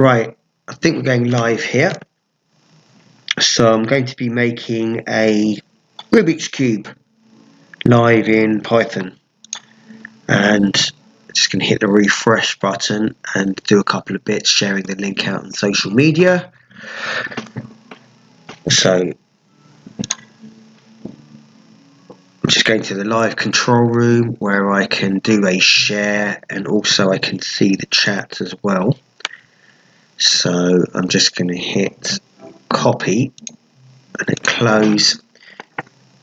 Right, I think we're going live here. So I'm going to be making a Rubik's Cube live in Python. And I'm just going to hit the refresh button and do a couple of bits, sharing the link out on social media. So I'm just going to the live control room where I can do a share and also I can see the chat as well. So I'm just going to hit copy and then close,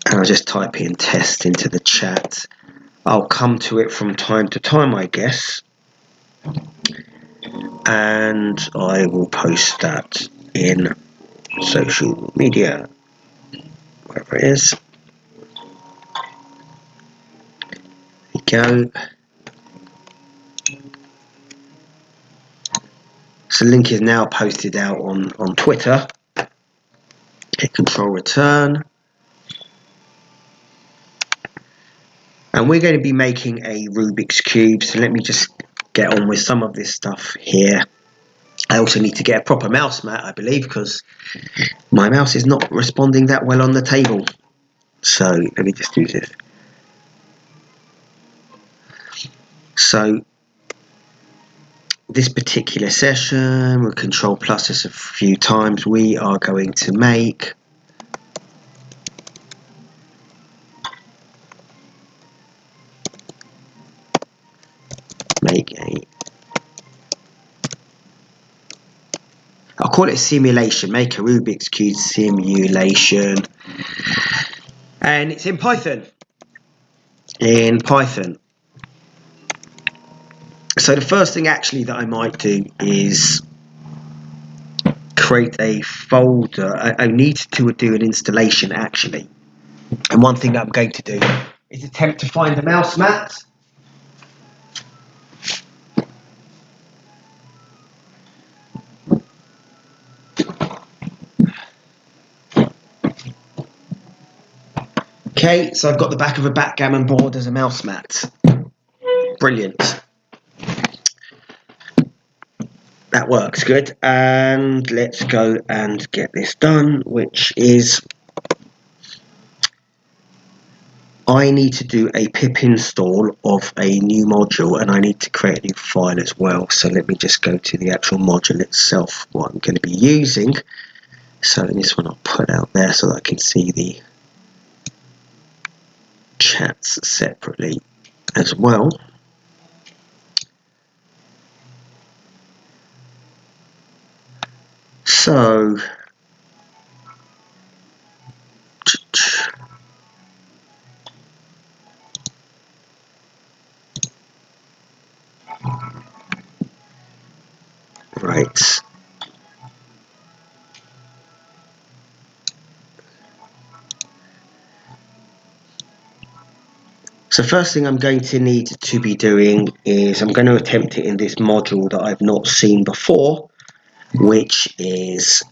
and I'll just type in test into the chat. I'll come to it from time to time, I guess, and I will post that in social media, wherever it is. There we go. So the link is now posted out on Twitter. Hit control return. And we're going to be making a Rubik's Cube, so let me just get on with some of this stuff here. I also need to get a proper mouse mat, I believe, because my mouse is not responding that well on the table. So let me just do this. So this particular session, we'll control plus this a few times. We are going to make I'll call it a simulation, make a Rubik's Cube simulation. And it's in Python. So the first thing actually that I might do is create a folder. I need to do an installation actually. And one thing that I'm going to do is attempt to find the mouse mat. Okay, so I've got the back of a backgammon board as a mouse mat. Brilliant. That works good. And let's go and get this done, which is I need to do a pip install of a new module, and I need to create a new file as well. So let me just go to the actual module itself, what I'm going to be using. So this one I'll put out there so that I can see the chats separately as well. So right. So first thing I'm going to need to be doing is I'm going to attempt it in this module that I've not seen before, which is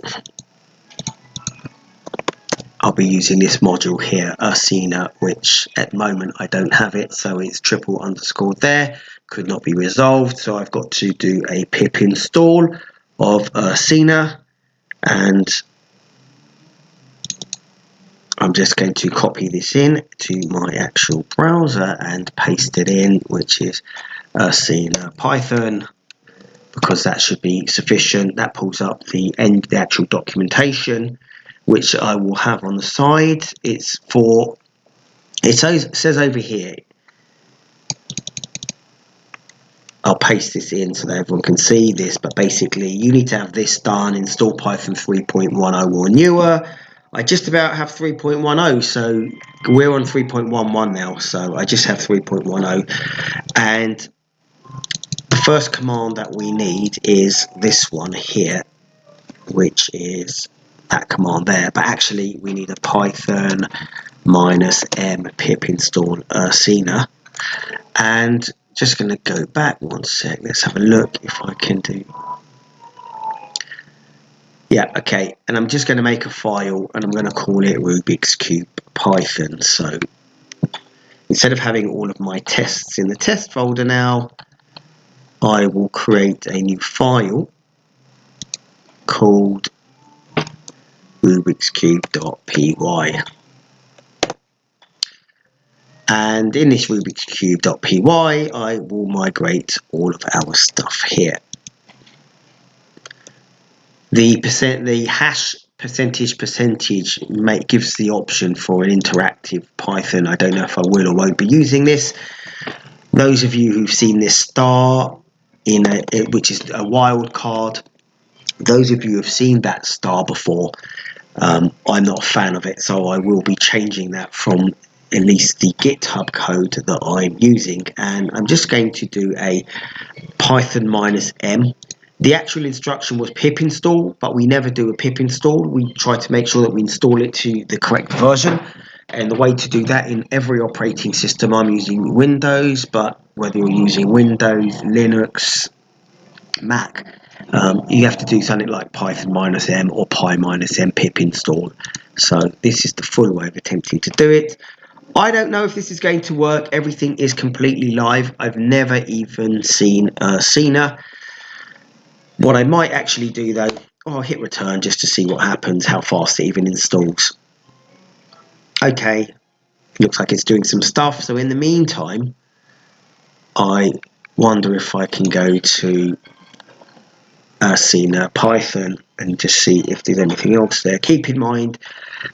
I'll be using this module here, Ursina, which at the moment I don't have it, so it's triple underscored there, could not be resolved, so I've got to do a pip install of Ursina, and I'm just going to copy this in to my actual browser and paste it in, which is Ursina Python, because that should be sufficient. That pulls up the actual documentation, which I will have on the side. It says over here, I'll paste this in so that everyone can see this, but basically you need to have this done, install Python 3.10 or newer. I just about have 3.10, so we're on 3.11 now, so I just have 3.10, and the first command that we need is this one here, which is that command there, but actually we need a Python -m pip install Ursina. And just going to go back one sec, let's have a look if I can do, yeah, okay, and I'm just going to make a file and I'm going to call it Rubik's Cube Python. So instead of having all of my tests in the test folder now, I will create a new file called rubixcube.py. And in this rubixcube.py, I will migrate all of our stuff here. The hash percentage gives the option for an interactive Python. I don't know if I will or won't be using this. Those of you who've seen this star which is a wildcard, those of you who have seen that star before, I'm not a fan of it, so I will be changing that from at least the GitHub code that I'm using, and I'm just going to do a Python -m. The actual instruction was pip install, but we never do a pip install. We try to make sure that we install it to the correct version, and the way to do that in every operating system, I'm using Windows, but whether you're using Windows, Linux, Mac, you have to do something like Python -m or py -m pip install. So this is the full way of attempting to do it. I don't know if this is going to work. Everything is completely live. I've never even seen Ursina. What I might actually do though, I'll hit return just to see what happens, how fast it even installs. Okay, looks like it's doing some stuff. So in the meantime, I wonder if I can go to Ursina Python and just see if there's anything else there. Keep in mind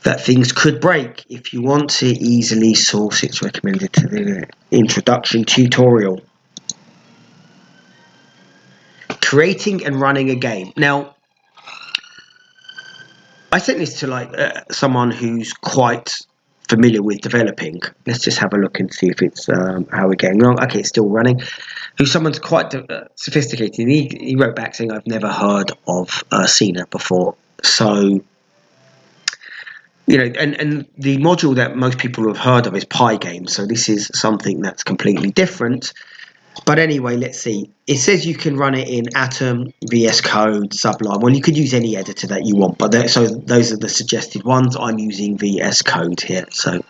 that things could break. If you want to easily source, it's recommended to the introduction tutorial. Creating and running a game. Now, I sent this to someone who's quite familiar with developing. Let's just have a look and see if it's how we're getting along. Okay, it's still running. Someone's quite sophisticated. He wrote back saying, I've never heard of Ursina before. So, you know, and the module that most people have heard of is Pygame. So this is something that's completely different. But anyway, let's see. It says you can run it in Atom, VS Code, Sublime. Well, you could use any editor that you want, but so those are the suggested ones. I'm using VS Code here. So,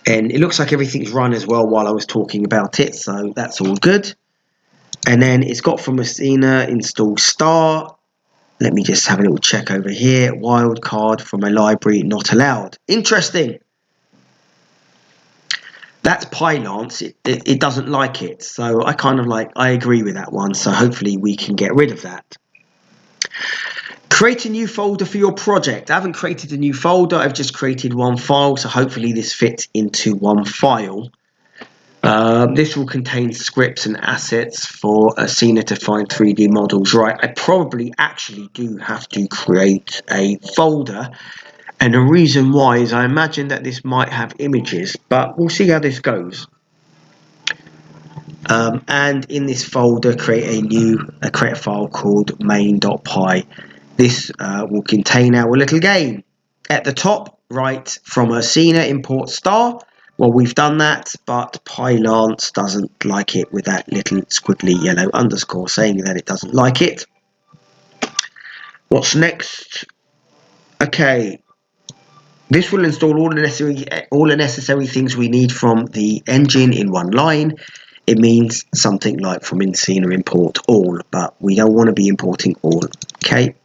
and it looks like everything's run as well while I was talking about it. So that's all good. And then it's got from Ursina install star. Let me just have a little check over here. Wildcard from a library not allowed. Interesting. That's Pylance. It doesn't like it. So I agree with that one. So hopefully we can get rid of that. Create a new folder for your project. I haven't created a new folder. I've just created one file. So hopefully this fits into one file. This will contain scripts and assets for Ursina to find 3D models. Right. I probably actually do have to create a folder. And the reason why is I imagine that this might have images, but we'll see how this goes. And in this folder, create a file called main.py. This will contain our little game. At the top, right from Ursina, import star. Well, we've done that, but Pylance doesn't like it with that little squiggly yellow underscore saying that it doesn't like it. What's next? Okay. This will install all the necessary things we need from the engine in one line. It means something like from Ursina import all, but we don't want to be importing all. Okay.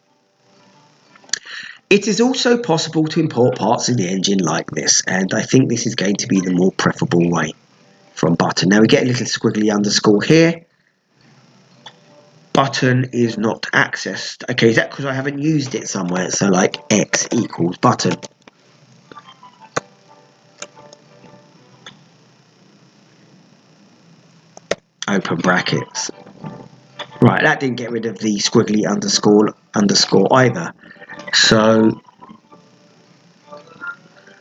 It is also possible to import parts of the engine like this, and I think this is going to be the more preferable way from button. Now we get a little squiggly underscore here. Button is not accessed. Okay, is that because I haven't used it somewhere? So like x equals button. Open brackets. Right, that didn't get rid of the squiggly underscore either. So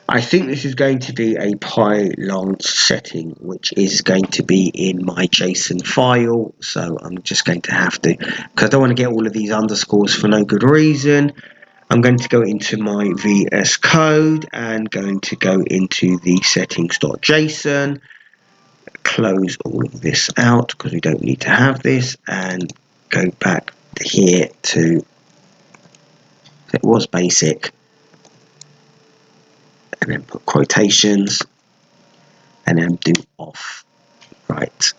I think this is going to be a Pylance setting, which is going to be in my JSON file. So I'm just going to have to, because I don't want to get all of these underscores for no good reason. I'm going to go into my VS Code and going to go into the settings.json. Close all of this out because we don't need to have this, and go back here to it was basic, and then put quotations and then do off. Right,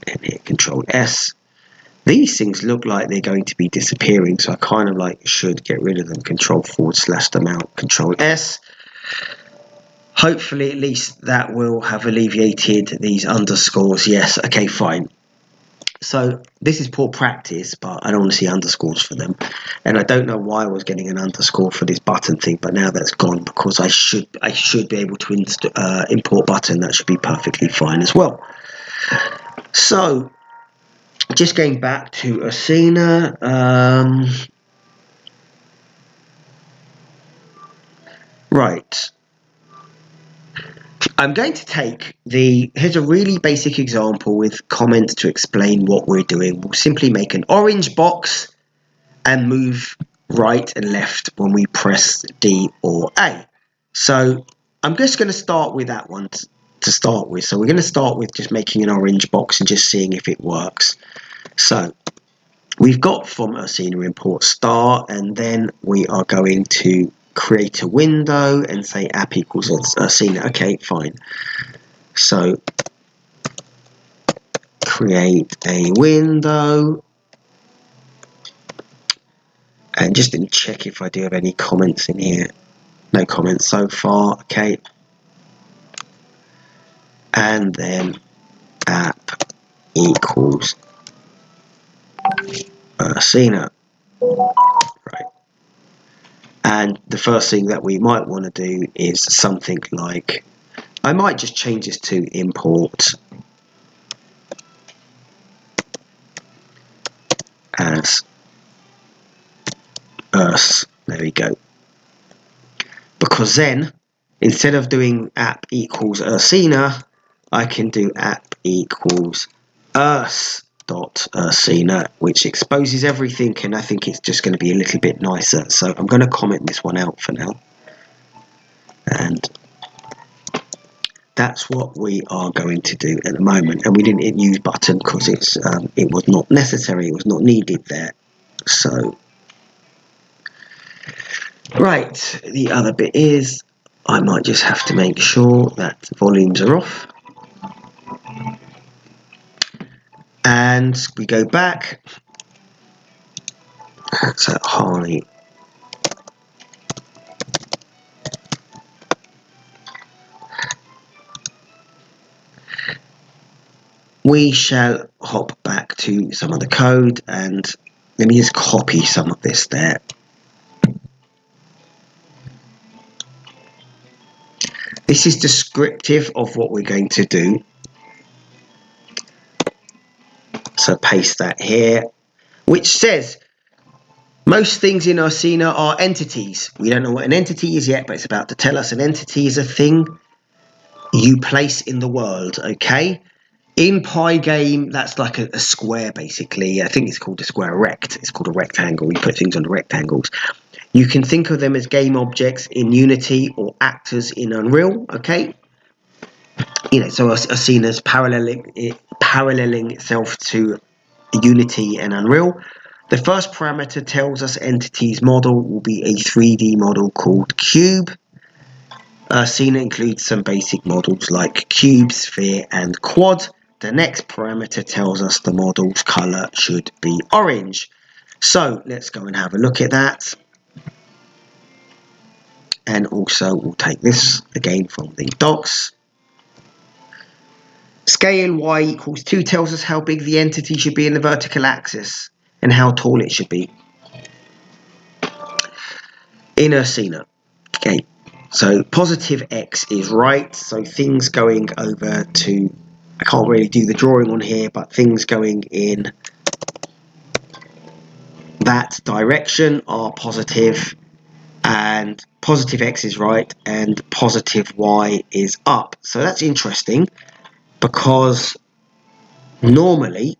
and hit Control S. These things look like they're going to be disappearing, so I kind of like should get rid of them. Control/them out, Control S. Hopefully at least that will have alleviated these underscores. Yes, okay, fine. So this is poor practice, but I don't want to see underscores for them. And I don't know why I was getting an underscore for this button thing, but now that's gone because I should be able to import button. That should be perfectly fine as well. So just going back to Ursina. Right. I'm going to take here's a really basic example with comments to explain what we're doing. We'll simply make an orange box and move right and left when we press D or A. So I'm just going to start with that one to start with. So we're going to start with just making an orange box and just seeing if it works. So we've got from Ursina import star, and then we are going to create a window and say app equals Ursina. Okay, fine. So create a window, and just to check if I do have any comments in here. No comments so far. Okay, and then app equals Ursina. Right. And the first thing that we might want to do is something like, I might just change this to import as Urs. There we go. Because then, instead of doing app equals Ursina, I can do app equals Ursina, which exposes everything, and I think it's just going to be a little bit nicer. So I'm going to comment this one out for now. And that's what we are going to do at the moment. And we didn't use button because it was not necessary, it was not needed there. So, right, the other bit is I might just have to make sure that volumes are off. And we go back. So high. We shall hop back to some of the code, and let me just copy some of this there. This is descriptive of what we're going to do. So paste that here, which says most things in Ursina are entities. We don't know what an entity is yet, but it's about to tell us an entity is a thing you place in the world, okay? In Pygame, that's like a square, basically. I think it's called a square rect. It's called a rectangle. We put things on the rectangles. You can think of them as game objects in Unity or actors in Unreal, okay? You know, so Ursina's paralleling itself to Unity and Unreal. The first parameter tells us entity's model will be a 3D model called cube. Ursina includes some basic models like cube, sphere, and quad. The next parameter tells us the model's color should be orange. So let's go and have a look at that. And also we'll take this again from the docs. Scale y equals 2 tells us how big the entity should be in the vertical axis and how tall it should be in Ursina. Okay, so positive x is right, so things going over to, I can't really do the drawing on here, but things going in that direction are positive, and positive x is right and positive y is up. So that's interesting, because normally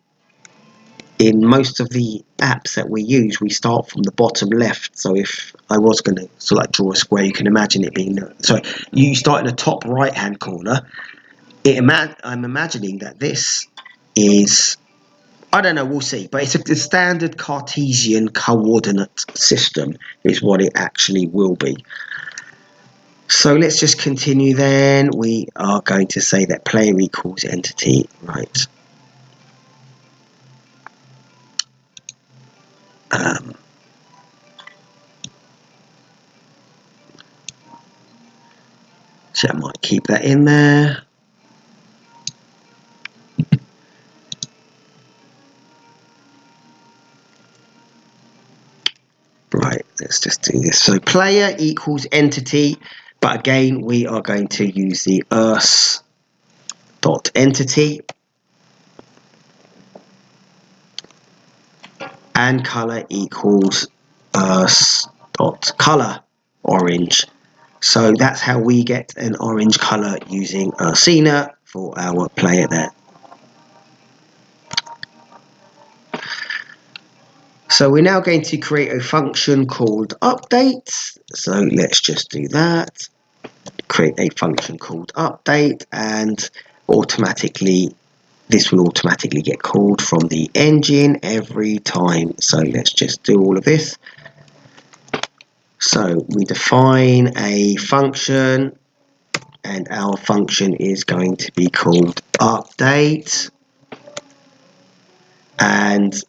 in most of the apps that we use, we start from the bottom left. So if I was going to sort of like draw a square, you can imagine it being, so you start in the top right hand corner. I'm imagining that this is, I don't know, we'll see, but it's a standard Cartesian coordinate system is what it actually will be. So let's just continue then. We are going to say that player equals entity, right? So I might keep that in there. Right, let's just do this. So player equals entity, but again we are going to use the urs.entity, and color equals urs.color, orange. So that's how we get an orange color using Ursina for our player there. So we're now going to create a function called update. So let's just do that. Create a function called update, and automatically this will automatically get called from the engine every time. So let's just do all of this. So we define a function, and our function is going to be called update, and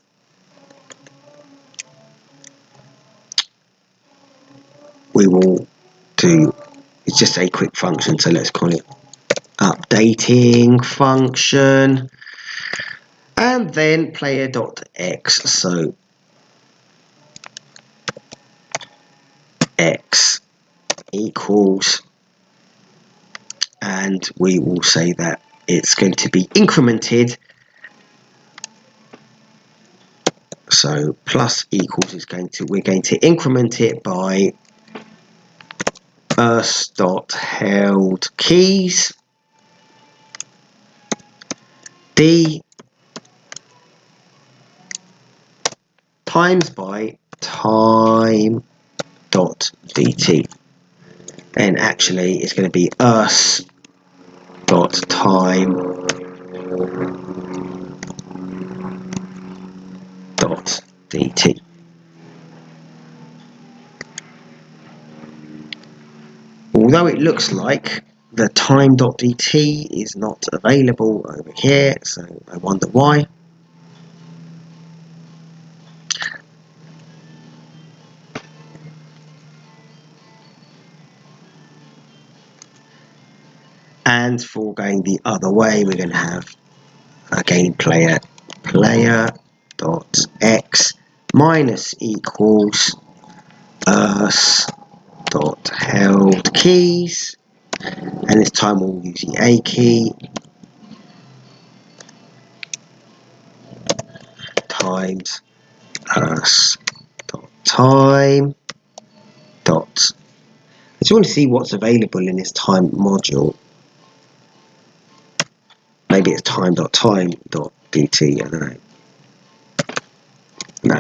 we will do, it's just a quick function, so let's call it updating function, and then player.x. So x equals, and we will say that it's going to be incremented. So plus equals is going to, we're going to increment it by urs.held keys d times by time dot dt, and actually it's going to be urs dot time dot dt. Although it looks like the time.dt is not available over here, so I wonder why. And for going the other way, we're going to have again player dot x minus equals dot held keys, and this time we'll use the a key times dot time dot. I just want to see what's available in this time module. Maybe it's time.time.dt, I don't know. No.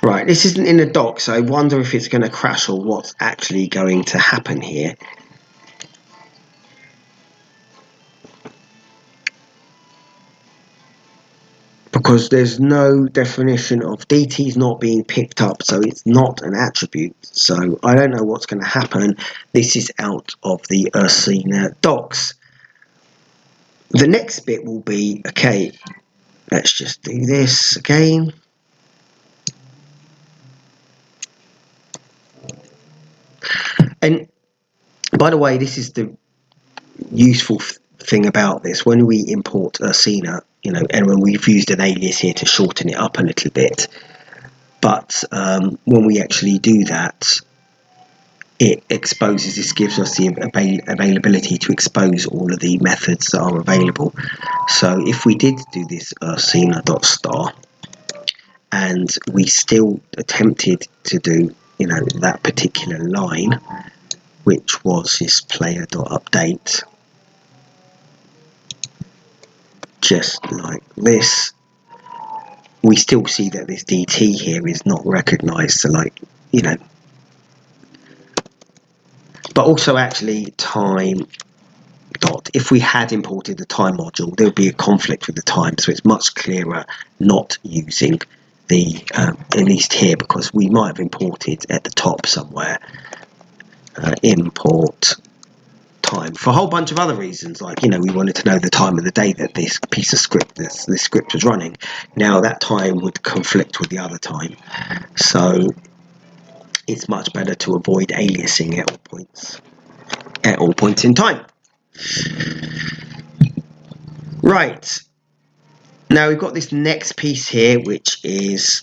Right, this isn't in the doc, so I wonder if it's going to crash or what's actually going to happen here. Because there's no definition of DT's not being picked up, so it's not an attribute. So I don't know what's going to happen. This is out of the Ursina docs. The next bit will be, okay, let's just do this again. And by the way, this is the useful thing about this. When we import Ursina, you know, and when we've used an alias here to shorten it up a little bit, but when we actually do that, it exposes, this gives us the availability to expose all of the methods that are available. So if we did do this Ursina.star and we still attempted to do, you know, that particular line, which was this player.update, just like this, we still see that this DT here is not recognized. So, like, you know, but also actually time dot, if we had imported the time module, there would be a conflict with the time, so it's much clearer not using the at least here, because we might have imported at the top somewhere import time for a whole bunch of other reasons, like, you know, we wanted to know the time of the day that this piece of script, this script was running. Now that time would conflict with the other time, so it's much better to avoid aliasing at all points in time. Right, now we've got this next piece here, which is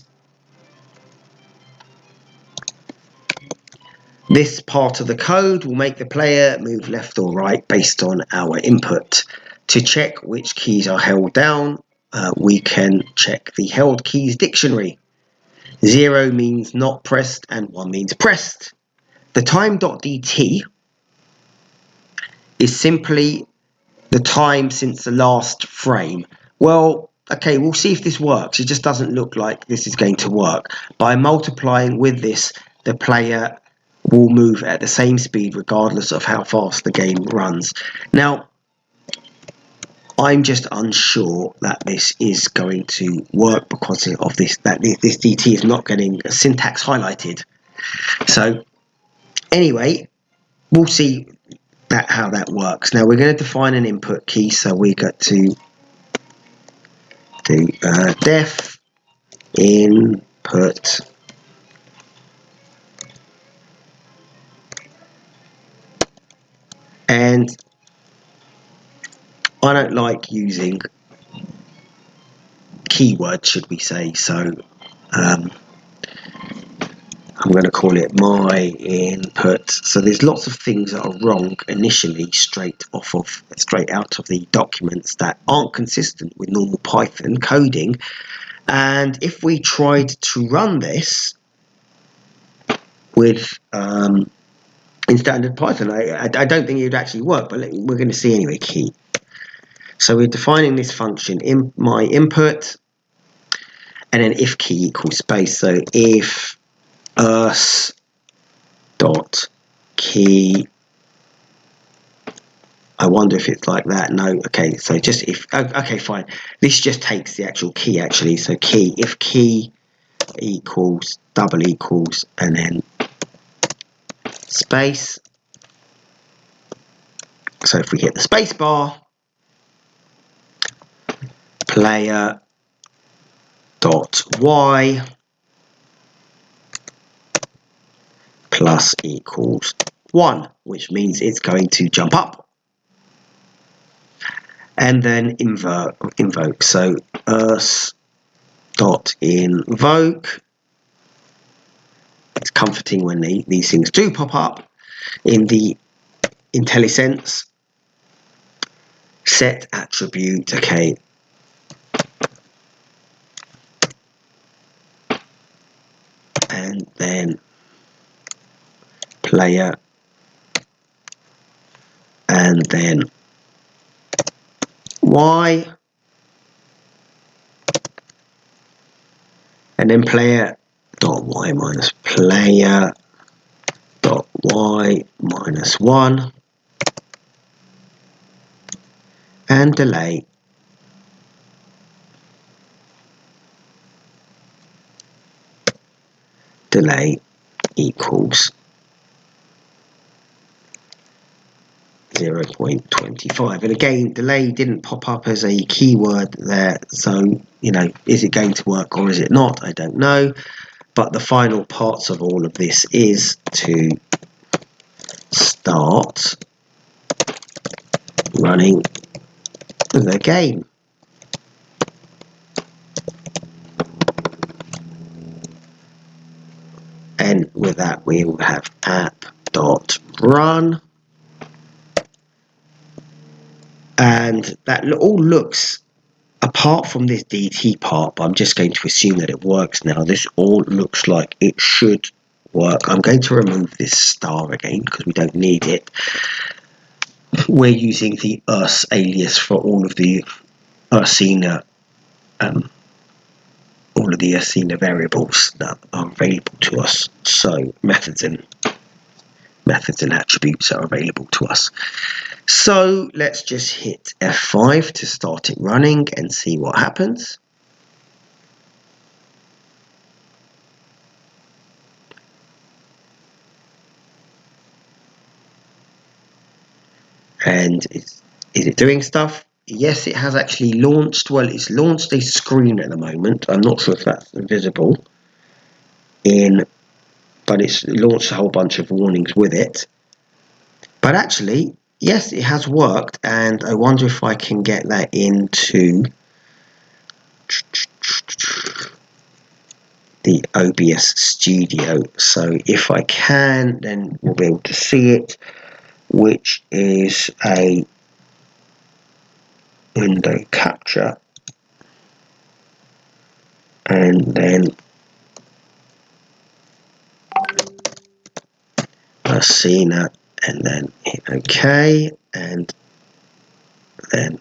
this part of the code will make the player move left or right based on our input. To check which keys are held down, we can check the held keys dictionary. 0 means not pressed and 1 means pressed. The time.dt is simply the time since the last frame. Well, okay, we'll see if this works. It just doesn't look like this is going to work. By multiplying with this, the player will move at the same speed regardless of how fast the game runs. Now, I'm just unsure that this is going to work because of this, that this DT is not getting a syntax highlighted. So anyway, we'll see how that works. Now we're going to define an input key, so we got to do def input and I don't like using keywords, should we say, so I'm going to call it my input. So there's lots of things that are wrong initially straight out of the documents that aren't consistent with normal Python coding. And if we tried to run this with in standard Python, I don't think it would actually work, but we're going to see anyway. Key. So we're defining this function in my input, and then if key equals space. So if dot key, I wonder if it's like that. No, okay, so just if, okay, fine, this just takes the actual key actually. So key, if key equals double equals and then space. So if we hit the space bar, player dot y plus equals 1, which means it's going to jump up and then invoke. So dot invoke. It's comforting when these things do pop up in the IntelliSense. Set attribute, okay. And then player, and then y, and then player dot y minus player dot y minus 1, and delay equals 0.25. And again, delay didn't pop up as a keyword there, so, you know, is it going to work or is it not? I don't know. But the final parts of all of this is to start running the game. And with that, we will have app.run. And that all looks, apart from this DT part, but I'm just going to assume that it works now. This all looks like it should work. I'm going to remove this star again because we don't need it. We're using the Urs alias for all of the Ursina variables that are available to us. So methods and attributes are available to us. So let's just hit F5 to start it running and see what happens. And is it doing stuff? Yes, it has actually launched. Well, it's launched a screen at the moment. I'm not sure if that's visible but it's launched a whole bunch of warnings with it. But actually, yes, it has worked, and I wonder if I can get that into the OBS Studio. So if I can, then we'll be able to see it, which is a window capture, and then Ursina, and then hit OK, and then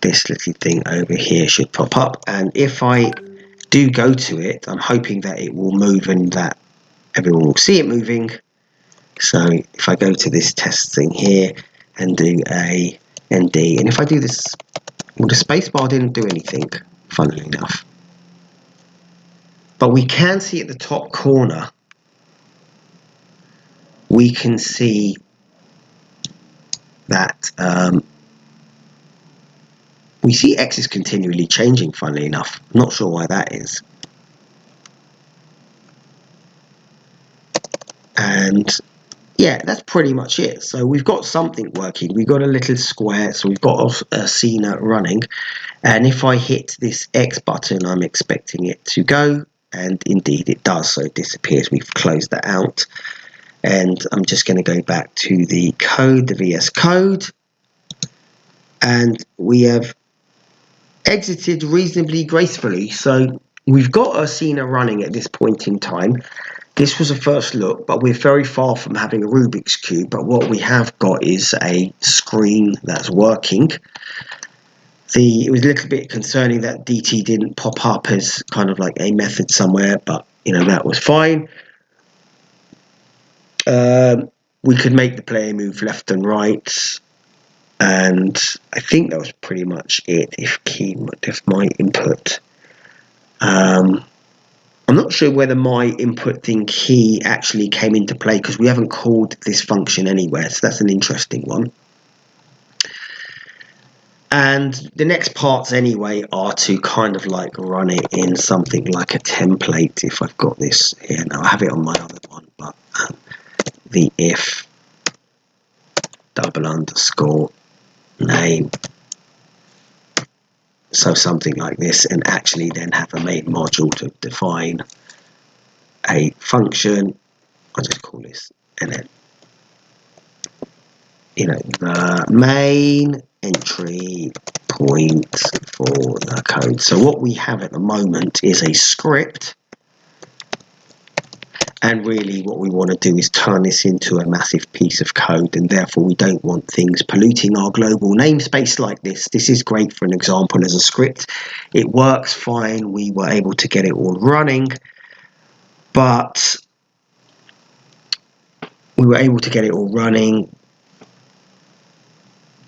this little thing over here should pop up. And if I do go to it, I'm hoping that it will move and that everyone will see it moving. So if I go to this test thing here and do A and D, and if I do this, well, the spacebar didn't do anything, funnily enough. But we can see at the top corner, we can see that we see X is continually changing, funnily enough. Not sure why that is. And yeah, that's pretty much it. So we've got something working. We've got a little square, so we've got Ursina running. And if I hit this X button, I'm expecting it to go, and indeed it does. So it disappears. We've closed that out. And I'm just going to go back to the code, the VS Code, and we have exited reasonably gracefully. So we've got Ursina running at this point in time. This was a first look, but we're very far from having a Rubik's Cube. But what we have got is a screen that's working. It was a little bit concerning that DT didn't pop up as kind of like a method somewhere, but that was fine. We could make the player move left and right, and I think that was pretty much it. If my input, I'm not sure whether my input thing key actually came into play because we haven't called this function anywhere, so that's an interesting one. And the next parts anyway are to kind of like run it in something like a template. If I've got this here now, I have it on my other one, but the if __ name, so something like this, and actually then have a main module to define a function. I'll just call this, and then the main entry point for the code. So what we have at the moment is a script, and really what we want to do is turn this into a massive piece of code, and therefore we don't want things polluting our global namespace like this. This is great for an example as a script. It works fine. We were able to get it all running, but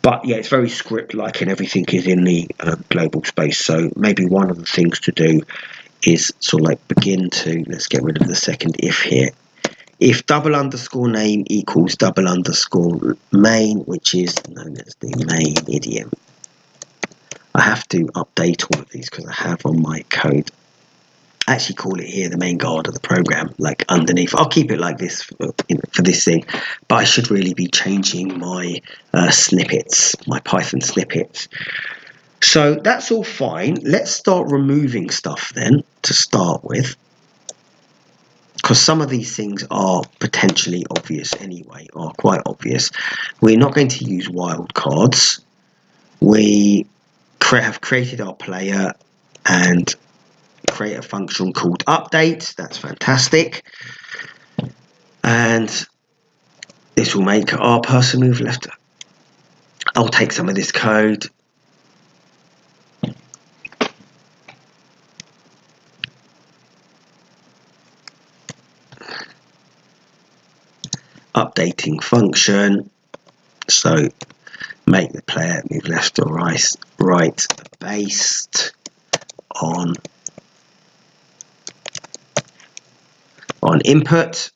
But yeah, it's very script-like, and everything is in the global space. So maybe one of the things to do is sort of like begin to, let's get rid of the second if here. If __ name equals __ main, which is known as the main idiom. I have to update all of these because I have on my code. I actually call it here the main guard of the program, like underneath. I'll keep it like this for this thing, but I should really be changing my snippets, my Python snippets. So that's all fine. Let's start removing stuff then to start with, because some of these things are potentially obvious anyway, are quite obvious. We're not going to use wildcards. We have created our player and create a function called update. That's fantastic. And this will make our person move left. I'll take some of this code. Updating function. So make the player move left or right based on input.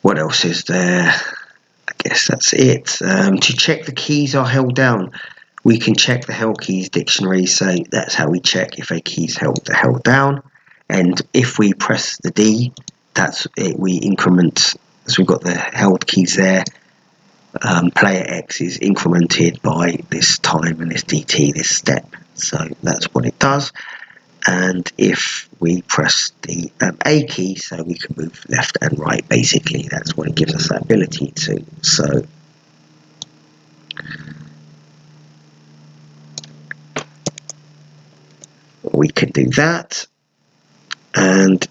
What else is there? I guess that's it. To check the keys are held down, we can check the held keys dictionary. So that's how we check if a key is held down. And if we press the D, that's it. We increment. So we've got the held keys there. Player X is incremented by this time and this DT, this step. So that's what it does. And if we press the A key, so we can move left and right, basically, that's what it gives us that ability to. So we can do that. And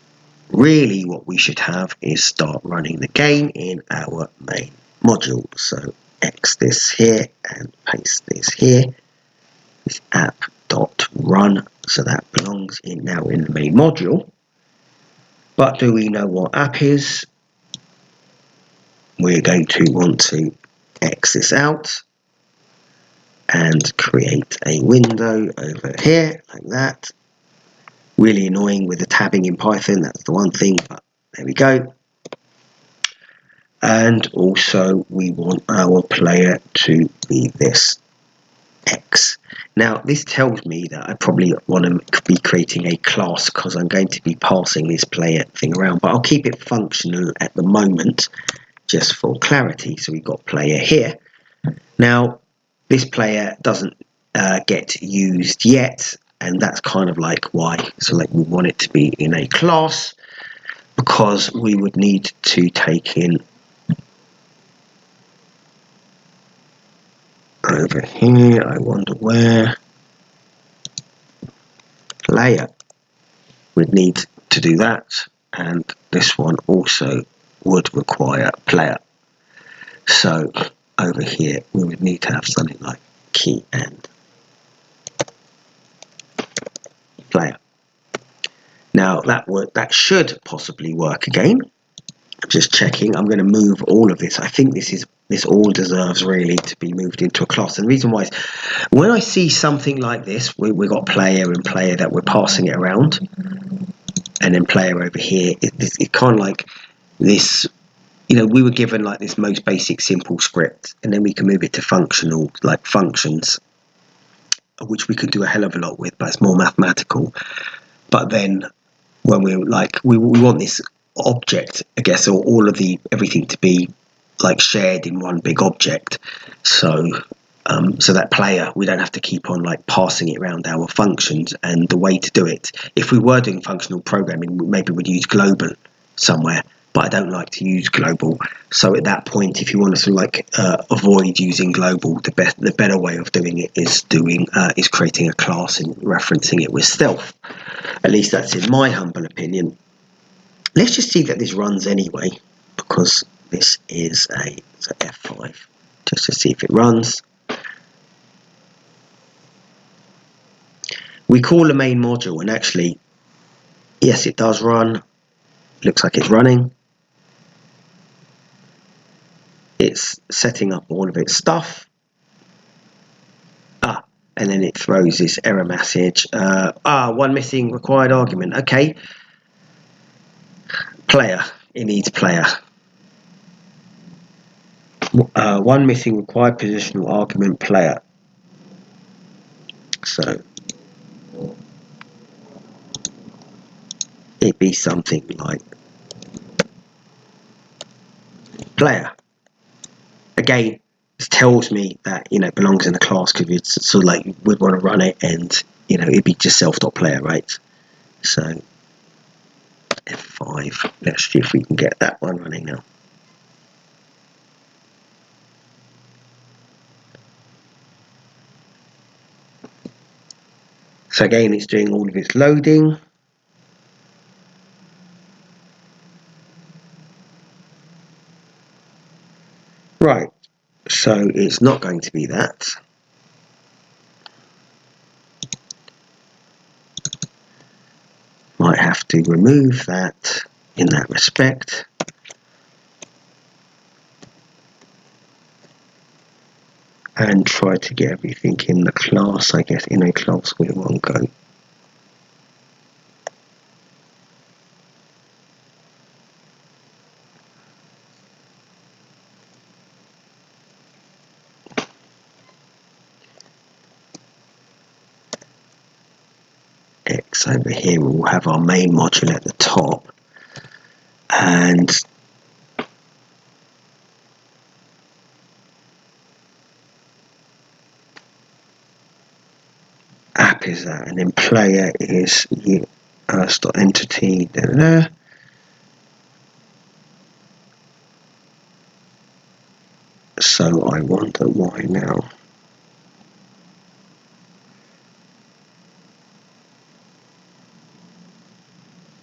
really what we should have is start running the game in our main module. So X this here and paste this here. This app.run, so that belongs in now in the main module. But do we know what app is? We're going to want to X this out and create a window over here like that. Really annoying with the tabbing in Python, that's the one thing, but there we go. And also we want our player to be this X. Now this tells me that I probably want to be creating a class because I'm going to be passing this player thing around, but I'll keep it functional at the moment just for clarity. So we've got player here. Now this player doesn't get used yet, and that's kind of like why. So like we want it to be in a class because we would need to take in over here, I wonder where, player, we'd need to do that, and this one also would require player. So over here we would need to have something like key and player. Now that should possibly work again. I'm just checking. I'm going to move all of this. I think this all deserves really to be moved into a class. And the reason why is when I see something like this, we've got player and player that we're passing it around, and then player over here. It kind of like this. You know, we were given like this most basic simple script, and then we can move it to functional, like functions, which we could do a hell of a lot with, but it's more mathematical. But then when we're like, we want this object, I guess, or all of everything to be like shared in one big object. So so that player, we don't have to keep on like passing it around our functions. And the way to do it, if we were doing functional programming, maybe we'd use global somewhere, but I don't like to use global. So at that point, if you want to like avoid using global, the better way of doing it is creating a class and referencing it with stealth. At least that's in my humble opinion. Let's just see that this runs anyway, because this is a F5, just to see if it runs. We call the main module, and actually, yes, it does run. Looks like it's running. It's setting up all of its stuff. And then it throws this error message. One missing required argument. Okay. Player. It needs player. One missing required positional argument player. So it'd be something like player. Again, this tells me that it belongs in the class because it's sort of like we'd want to run it, and it'd be just self.player, right? So F5. Let's see if we can get that one running now. So again, it's doing all of its loading. Right, so it's not going to be that. Might have to remove that in that respect. and try to get everything in the class, I guess, in a class with one go. X over here, we'll have our main module at the top, and app is that, and then player is entity there. So I wonder why now.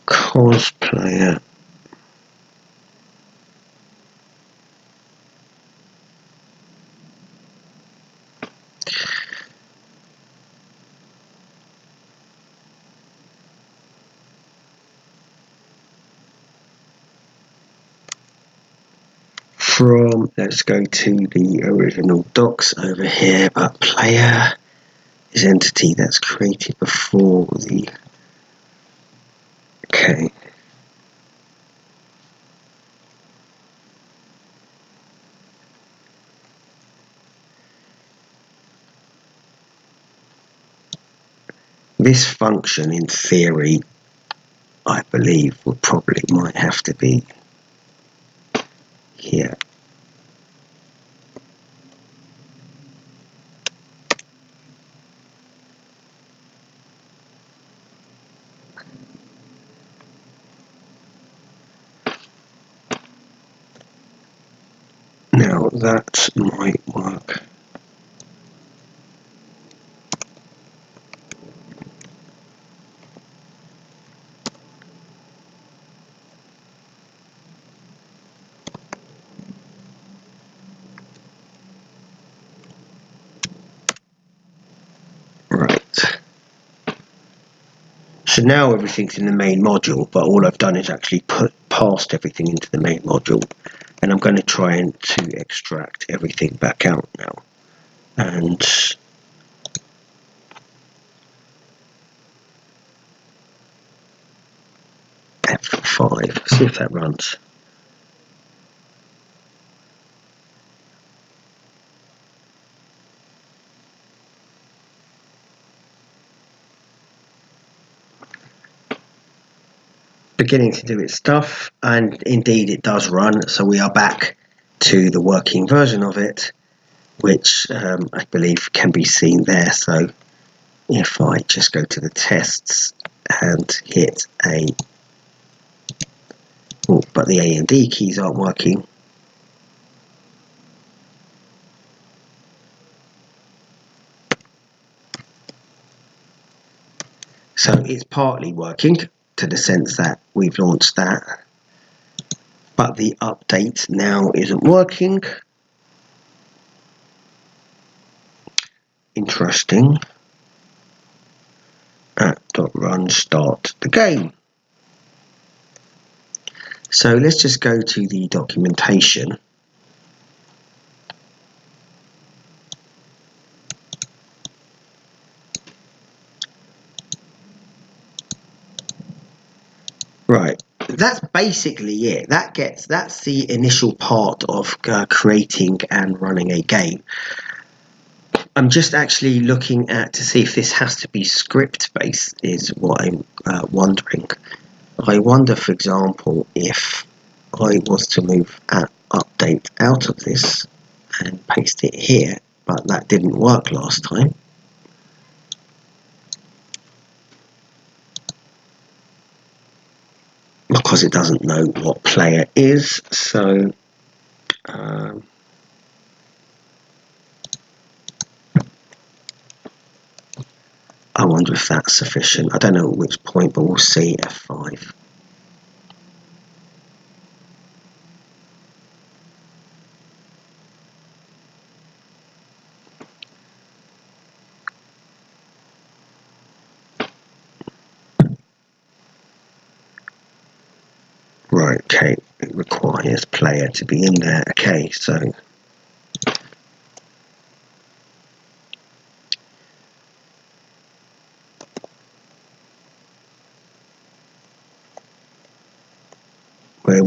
Cosplayer. Let's go to the original docs over here, but player is entity that's created before the, okay. This function, in theory, I believe might have to be here. Now that might work. Right. So now everything's in the main module, but all I've done is actually passed everything into the main module, and I'm going to try to extract everything back out now. And F5, see if that runs. Beginning to do its stuff, and indeed it does run, so we are back to the working version of it, which I believe can be seen there. So if I just go to the tests and hit A, oh, but the A and D keys aren't working. So it's partly working to the sense that we've launched that, but the update now isn't working. Interesting. At.run start the game. So let's just go to the documentation. Right, that's basically it. That's the initial part of creating and running a game. I'm just actually looking at to see if this has to be script based, is what I'm wondering. I wonder, for example, if I was to move update out of this and paste it here, but that didn't work last time. Because it doesn't know what player is, so I wonder if that's sufficient. I don't know at which point, but we'll see. F5. Right, okay, it requires player to be in there. Okay, so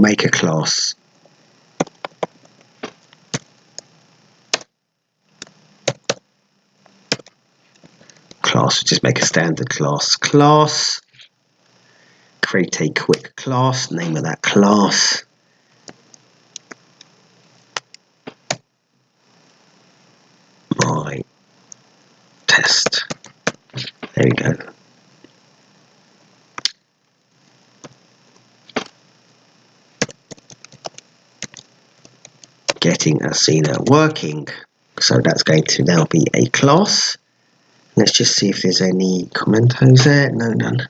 make a class. Just make a standard class. Create a quick class, name of that class. My test. There we go. Getting Ursina working. So that's going to now be a class. Let's just see if there's any commentos there. No, none.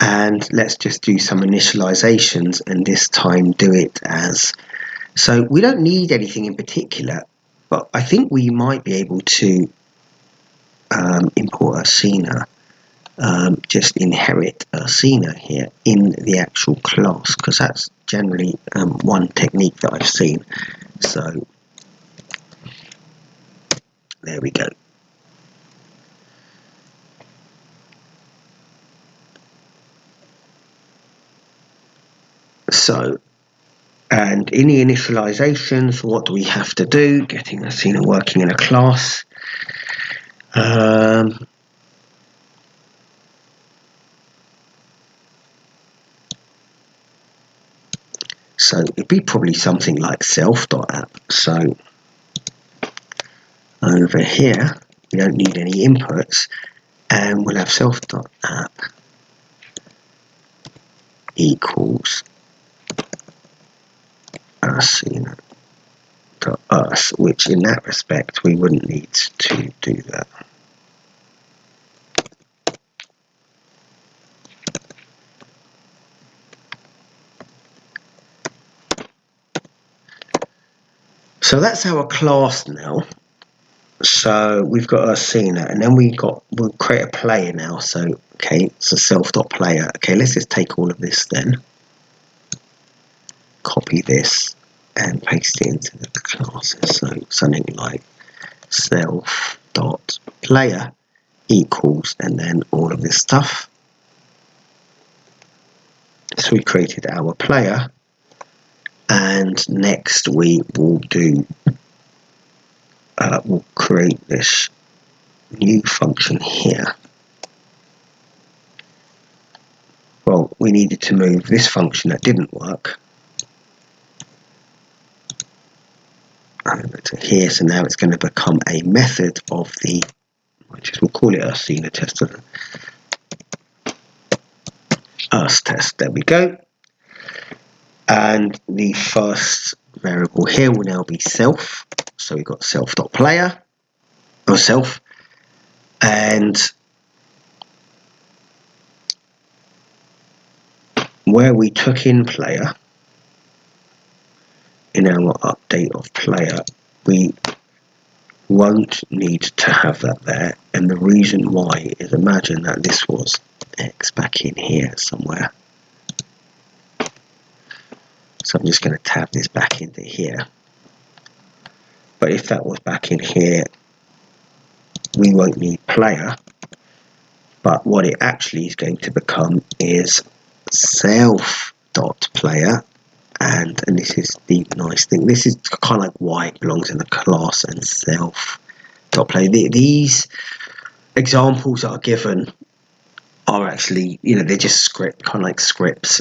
And let's just do some initializations and this time do it as, so we don't need anything in particular, but I think we might be able to import Ursina, just inherit Ursina here in the actual class, because that's generally one technique that I've seen. So there we go. So, and in the initializations, what do we have to do? Getting Ursina working in a class. So it'd be probably something like self.app. So over here, we don't need any inputs, and we'll have self.app equals Ursina.us, which in that respect we wouldn't need to do that. So that's our class now. So we've got Ursina, and then we'll create a player now. So okay, it's a self.player. Okay, let's just take all of this then. Copy this and paste it into the classes. So something like self.player equals, and then all of this stuff. So we created our player, and next we will do we'll create this new function here. Well, we needed to move this function that didn't work over to here, so now it's going to become a method of the, we'll call it Ursina tester. Test, there we go. And the first variable here will now be self. So we've got self.player, or self, and where we took in player, in our update of player, we won't need to have that there. And the reason why is, imagine that this was X back in here somewhere. So I'm just going to tab this back into here. But if that was back in here, we won't need player. But what it actually is going to become is self.player. And this is the nice thing. This is kind of like why it belongs in the class and self.player. These examples that are given are actually, they're just script, kind of like scripts,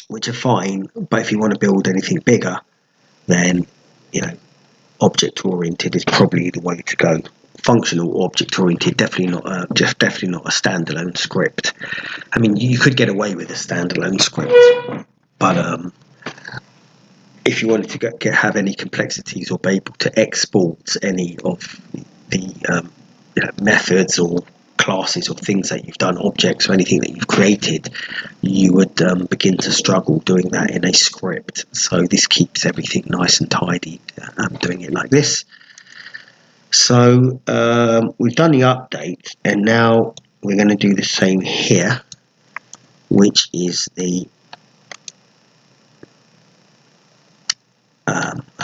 which are fine. But if you want to build anything bigger, then, object oriented is probably the way to go. Functional object oriented, definitely not a standalone script. I mean, you could get away with a standalone script, but if you wanted to have any complexities or be able to export any of the methods or classes or things that you've done, objects or anything that you've created, you would begin to struggle doing that in a script. So this keeps everything nice and tidy, doing it like this. So we've done the update, and now we're going to do the same here, which is the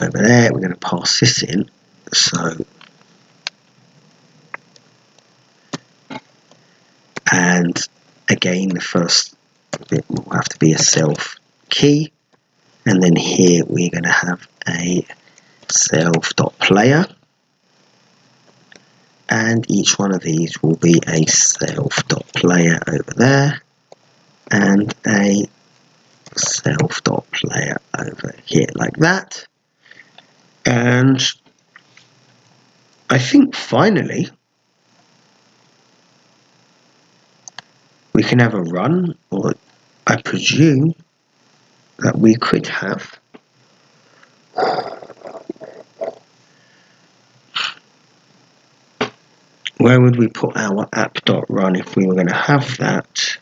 over there. We're going to pass this in. So And again, the first bit will have to be a self key, and then here we're going to have a self.player, and each one of these will be a self.player over there and a self.player over here, like that. And I think finally we can have a run, or I presume that we could have where would we put our app.run if we were going to have that?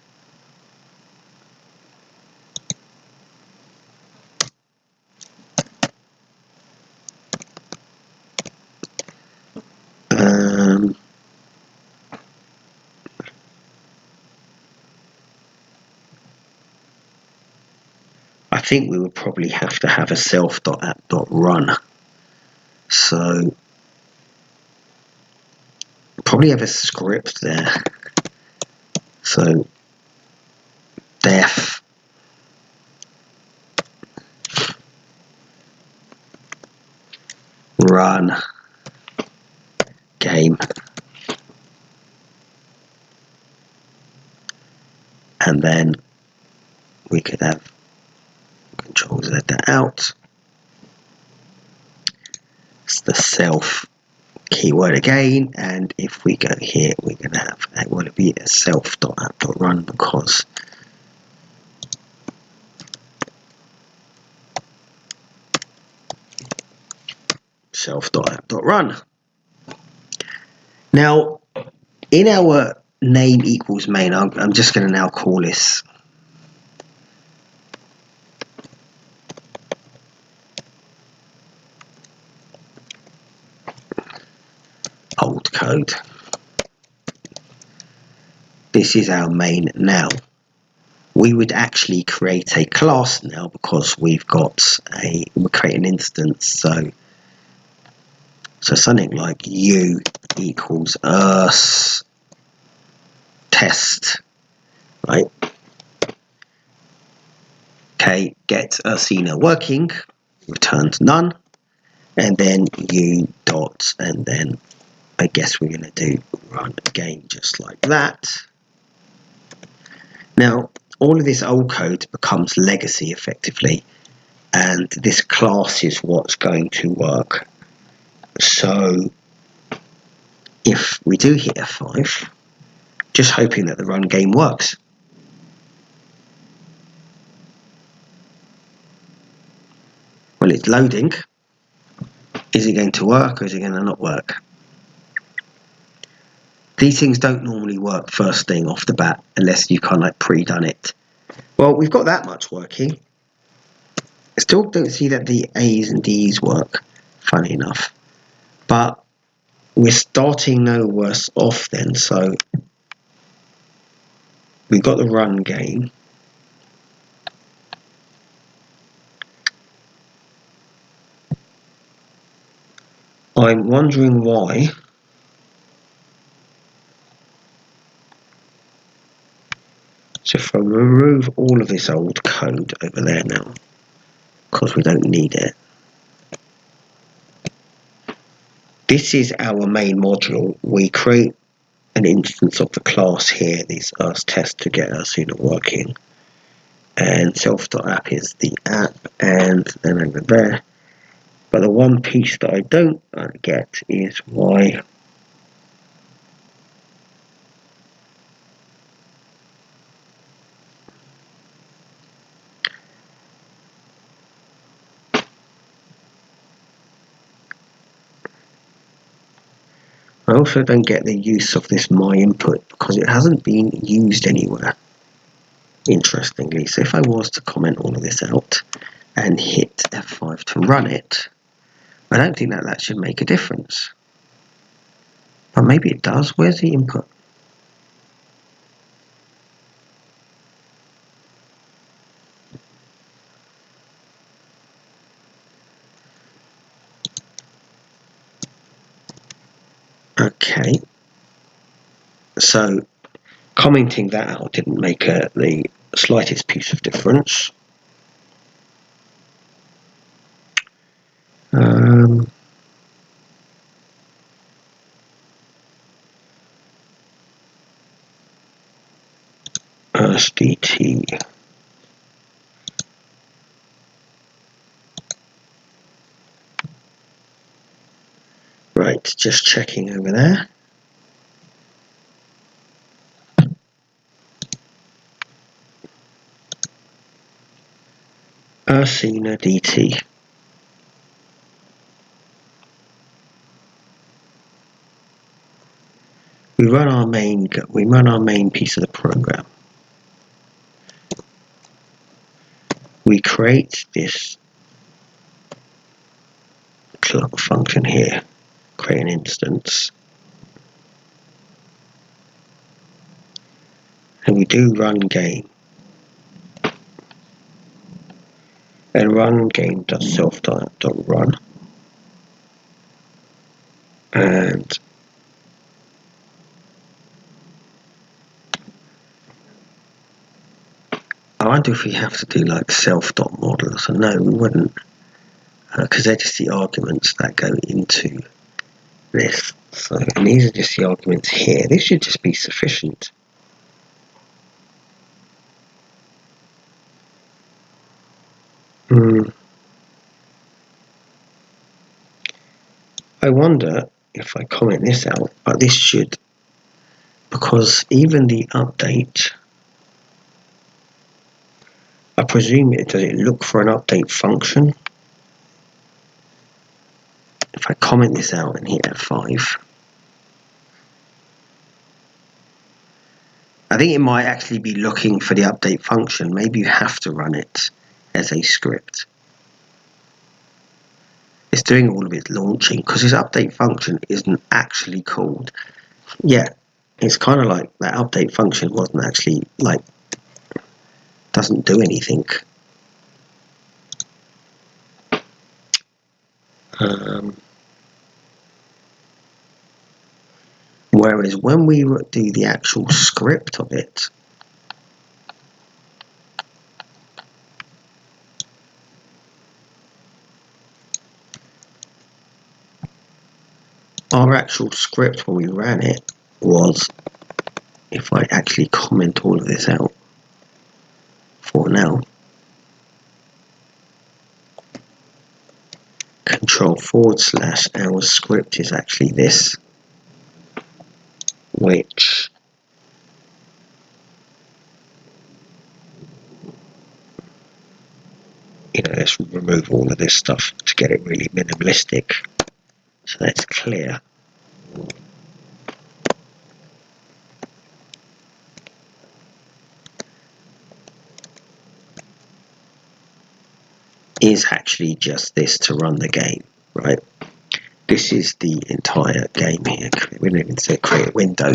I think we would probably have to have a self.app.run. So probably have a script there. So def run game, and then we could have Control Z that out. It's the self keyword again, and if we go here, we're going to have it will be a self.app.run because self.app.run. Now, in our name equals main, I'm just going to now call this old code. This is our main now. We would actually create a class now because we'll create an instance. So something like u equals urs test, right? Okay, get Ursina working, returns none, and then u dot, and then I guess we're going to do run again just like that. Now, all of this old code becomes legacy effectively, and this class is what's going to work. So if we do hit F5, just hoping that the run game works. Well, it's loading. Is it going to work or is it going to not work? These things don't normally work first thing off the bat unless you kind of like pre-done it. Well, we've got that much working. I still don't see that the A's and D's work, funny enough. But we're starting no worse off then, so we've got the run game. I'm wondering why so if I remove all of this old code over there now, because we don't need it. This is our main module. We create an instance of the class here, this us test to get Ursina working. And self.app is the app, and then over there. But the one piece that I don't get is why I also don't get the use of this my input because it hasn't been used anywhere, interestingly. So if I was to comment all of this out and hit F5 to run it, I don't think that should make a difference. But maybe it does. Where's the input? Okay. So Commenting that out didn't make the slightest piece of difference. SDT. Right, just checking over there. Ursina DT. We run our main piece of the program. We create this function here, create an instance, and we do run game. And run game does self.run, and I wonder if we have to do like self.model. So no, we wouldn't, because they're just the arguments that go into this. So, and these are just the arguments here. This should just be sufficient. I wonder if I comment this out, but this should, because even the update, I presume does it look for an update function? If I comment this out and hit F5, I think it might actually be looking for the update function. Maybe you have to run it as a script. It's doing all of its launching because this update function isn't actually called. Yeah, it's kind of like that update function wasn't actually like, doesn't do anything. Whereas when we do the actual script of it, our actual script when we ran it was, if I actually comment all of this out for now, control / our script is actually this, which let's remove all of this stuff to get it really minimalistic. So that's clear. Is actually just this to run the game, right? This is the entire game here. We don't even say create window.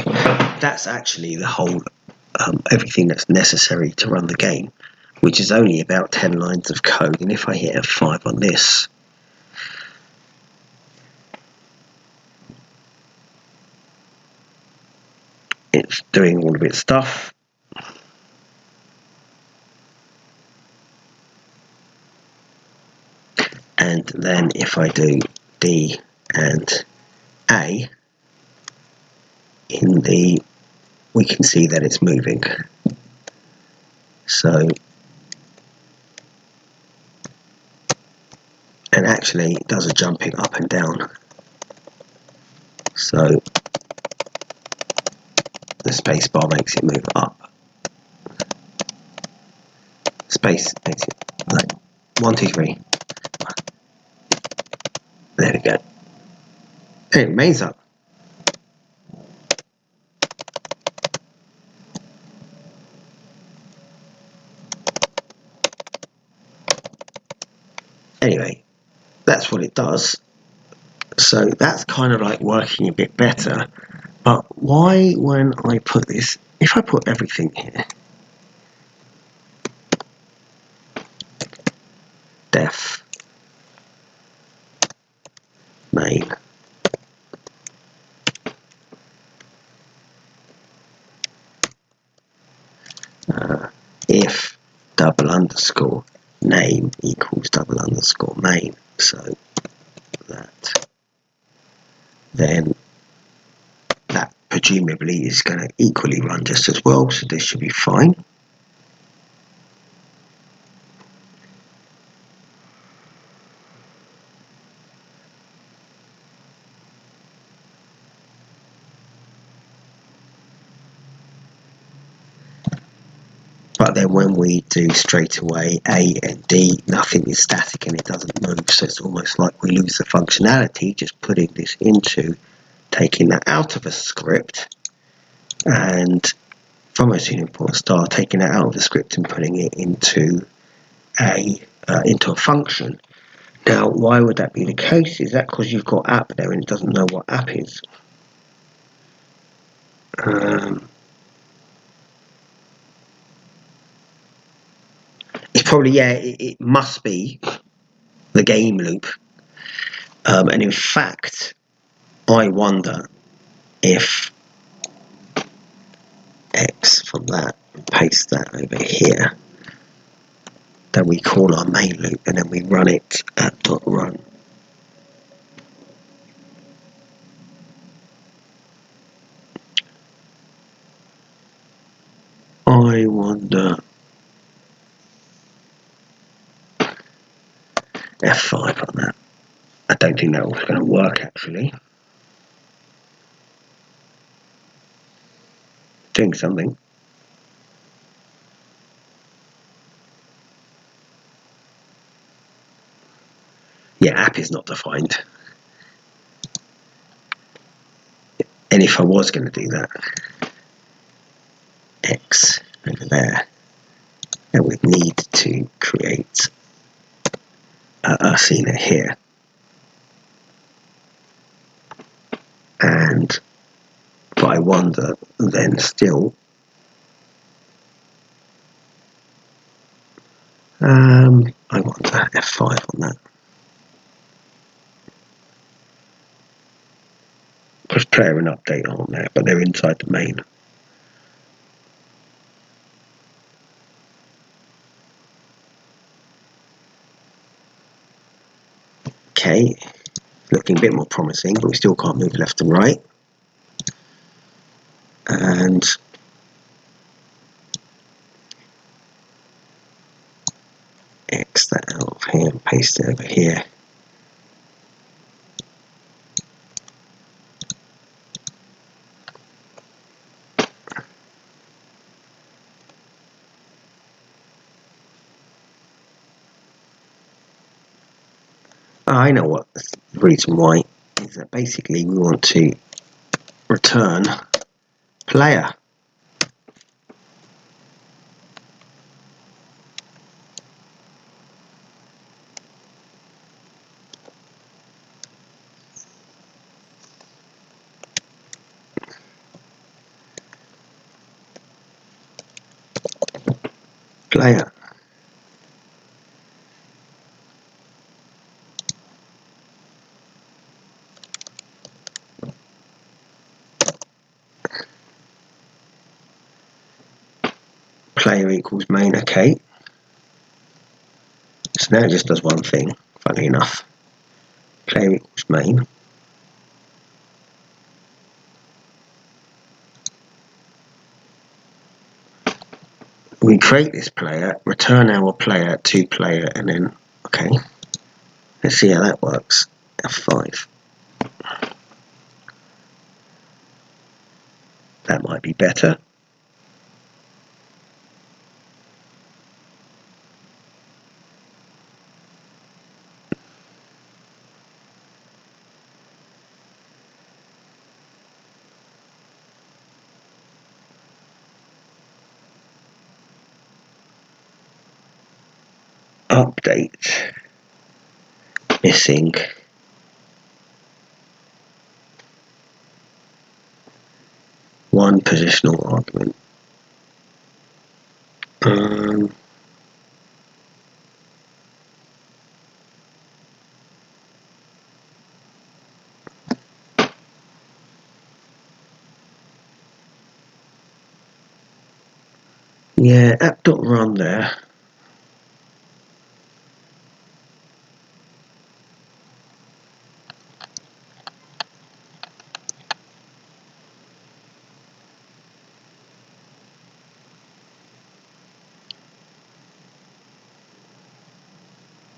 That's actually the whole, everything that's necessary to run the game, which is only about 10 lines of code. And if I hit F5 on this, it's doing all of its stuff. And then if I do D and A, we can see that it's moving. So, and actually it does a jumping up and down. So the space bar makes it move up. Space makes it like 1, 2, 3. There we go. And it remains up. Anyway, that's what it does. So that's kind of like working a bit better. But why, when I put this, if I put everything here, def main, if double underscore name equals double underscore main, so that then that presumably is going to equally run just as well, so this should be fine. But then when we do straight away A and D, nothing is static and it doesn't move, so it's almost like we lose the functionality just putting this into, taking that out of a script, and from Ursina import star, taking that out of the script and putting it into a function. Now, why would that be the case? Is that because you've got app there and it doesn't know what app is? It's probably, yeah, it must be the game loop. And in fact, I wonder if X from that, paste that over here, then we call our main loop and then we run it at .run. I wonder, F5 on that. I don't think that was going to work actually. Doing something. Yeah, app is not defined. And if I was going to do that, X over there, then we'd need to create Ursina here. And but I wonder then still, I wonder F5 on that. Because player and update aren't there, but they're inside the main. Okay, looking a bit more promising, but we still can't move left and right. And X that out of here and paste it over here. I know what the reason why is, that basically we want to return player. Player. Player equals main, okay. So now it just does one thing, funny enough. Player equals main. We create this player, return our player to player, and then, okay. Let's see how that works. F5. That might be better. Update. Missing. One positional argument. Yeah, app.run there.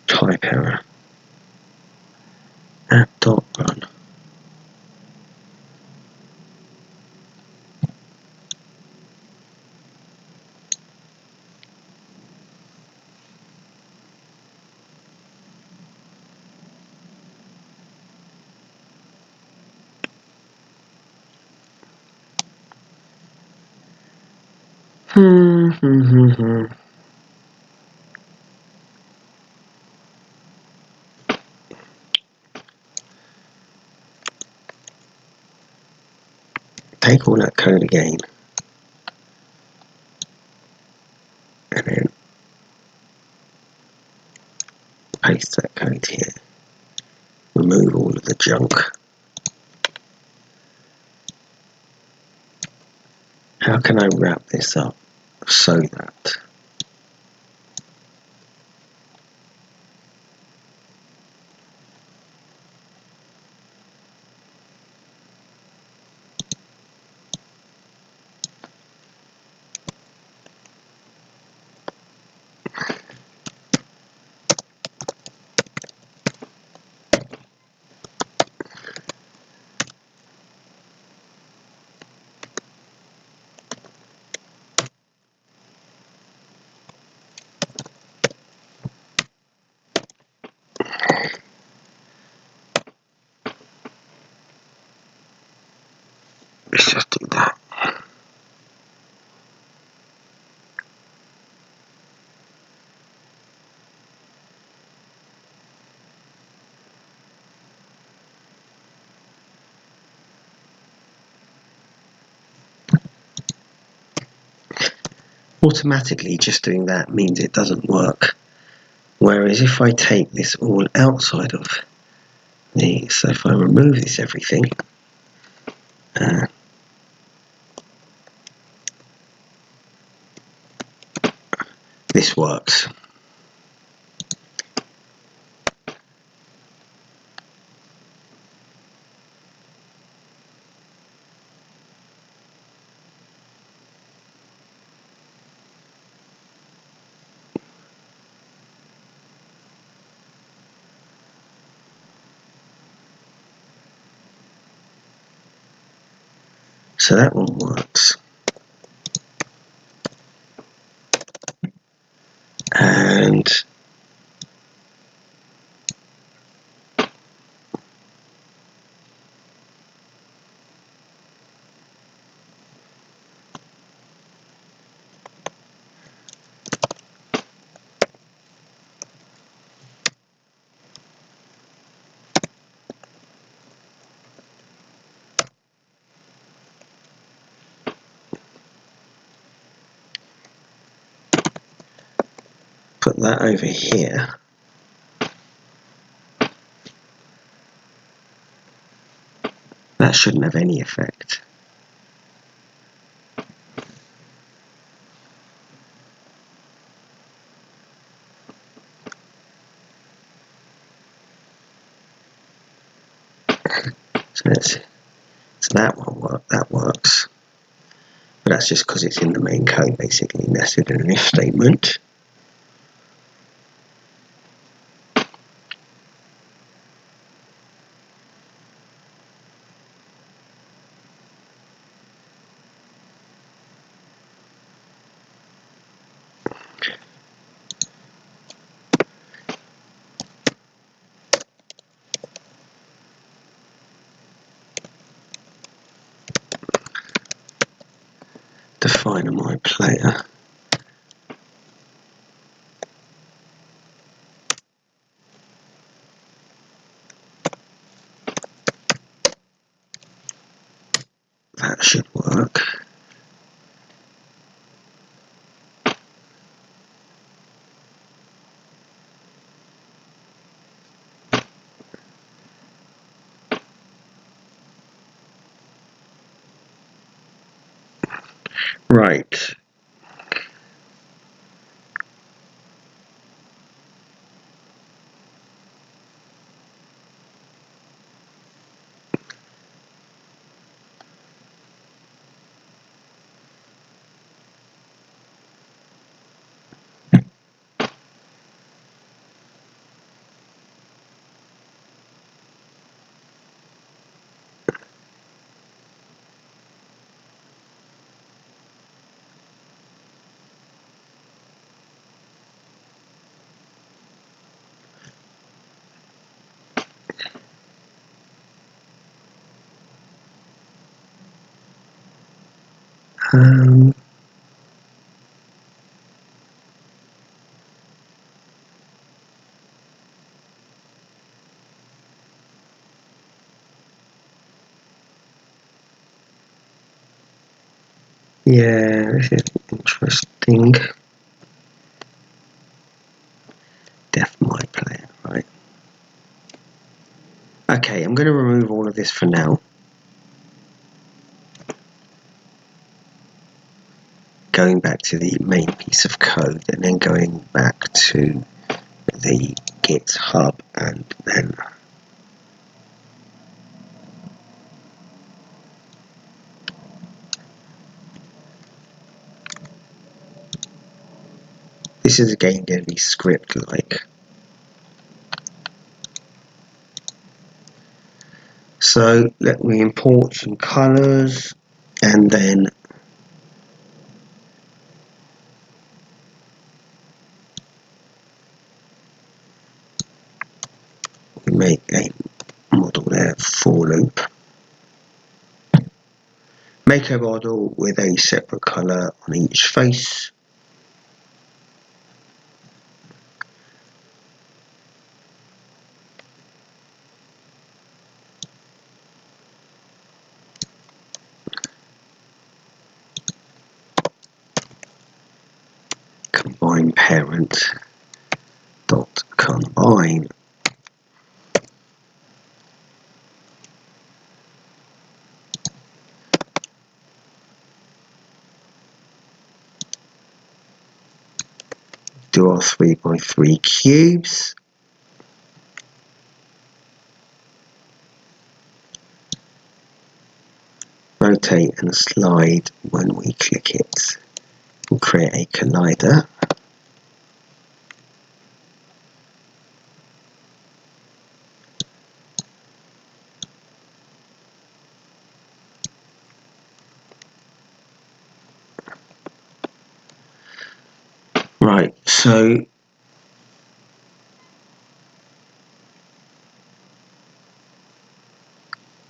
Type error. App.run. Take all that code again, and then paste that code here. Remove all of the junk. How can I wrap this up so that let's just do that. Automatically just doing that means it doesn't work. Whereas if I take this all outside of the, so if I remove this everything, this works. So that one works. And put that over here. That shouldn't have any effect. So that one that works. But that's just because it's in the main code, basically nested in an if statement. Define my player. That should work. Right. Um, yeah, this is interesting. Def my player, right? Okay, I'm going to remove all of this for now. Going back to the main piece of code and then going back to the GitHub and then this is again going to be script like. So let me import some colors and then make a model there for loop. Make a model with a separate color on each face. Combine parent dot combine. Do our 3x3 cubes. Rotate and slide when we click it. And create a collider. Right, so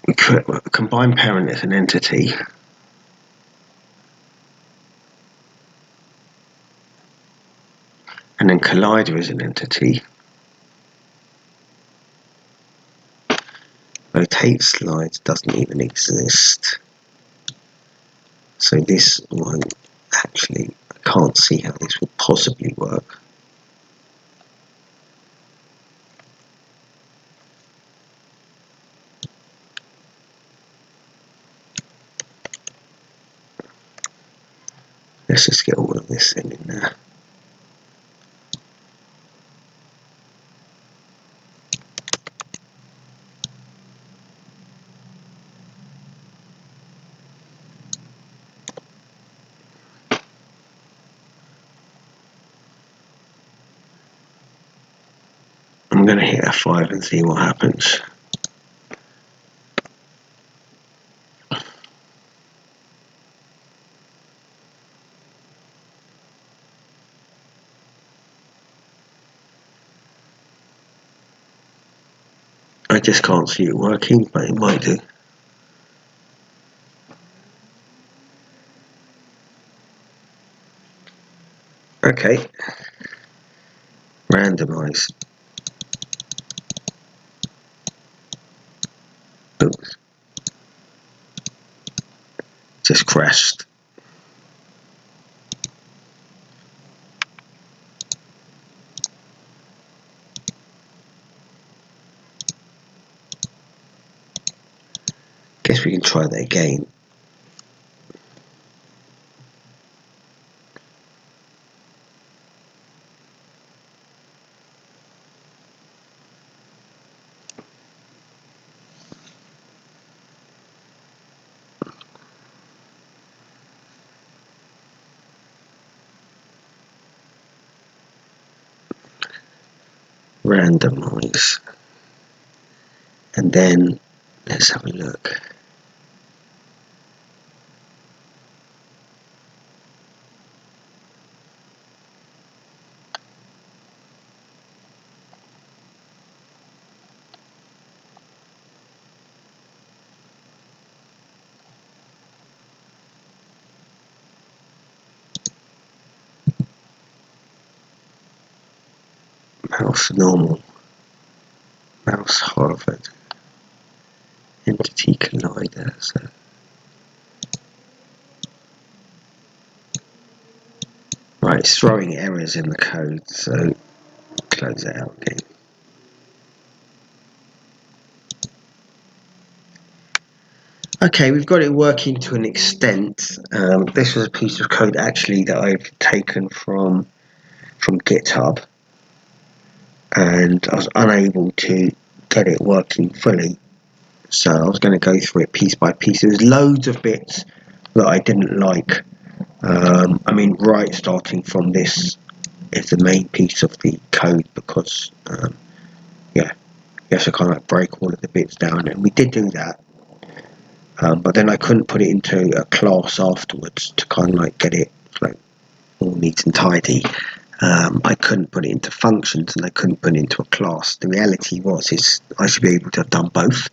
we combine parent as an entity. And then collider as an entity. Rotate slides doesn't even exist. So this won't actually, I can't see how this will possibly work. Let's just get all of this in there. I'm going to hit F5 and see what happens. I just can't see it working, but it might do. Okay. Randomize. Oops. Just crashed. Guess we can try that again. Randomize. And then let's have a look. Mouse normal, mouse Harvard, entity collider. So right, it's throwing errors in the code, so close it out again. Okay, we've got it working to an extent. This was a piece of code actually that I've taken from GitHub, and I was unable to get it working fully, so I was going to go through it piece by piece. There's loads of bits that I didn't like. I mean, right, starting from this is the main piece of the code, because yeah, you have to kind of like break all of the bits down, and we did do that. But then I couldn't put it into a class afterwards to kind of like get it like all neat and tidy. I couldn't put it into functions, and I couldn't put it into a class. The reality is I should be able to have done both,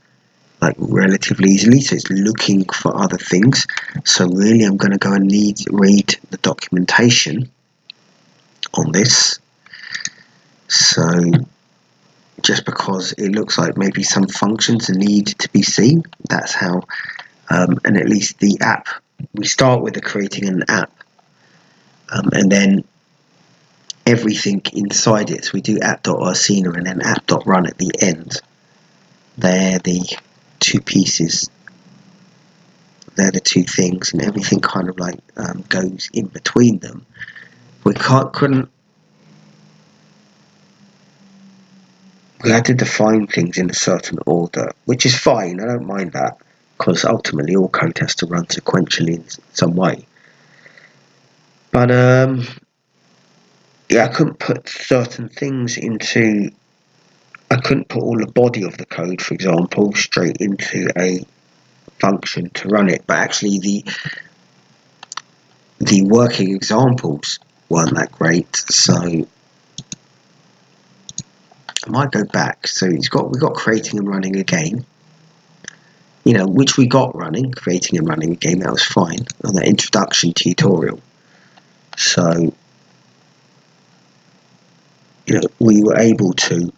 like relatively easily. So it's looking for other things. So really, I'm going to go and read the documentation on this. So just because it looks like maybe some functions need to be seen, that's how. And at least the app, we start with creating an app, and then everything inside it. So we do app.ursina and then app.run at the end. They're the two pieces. They're the two things, and everything kind of like goes in between them. We had to define things in a certain order, which is fine. I don't mind that, because ultimately all code has to run sequentially in some way. But yeah, I couldn't put certain things into. I couldn't put all the body of the code, for example, straight into a function to run it. But actually, the working examples weren't that great. So I might go back. So we got creating and running a game. Which we got running, creating and running a game. That was fine on that introduction tutorial. So we were able to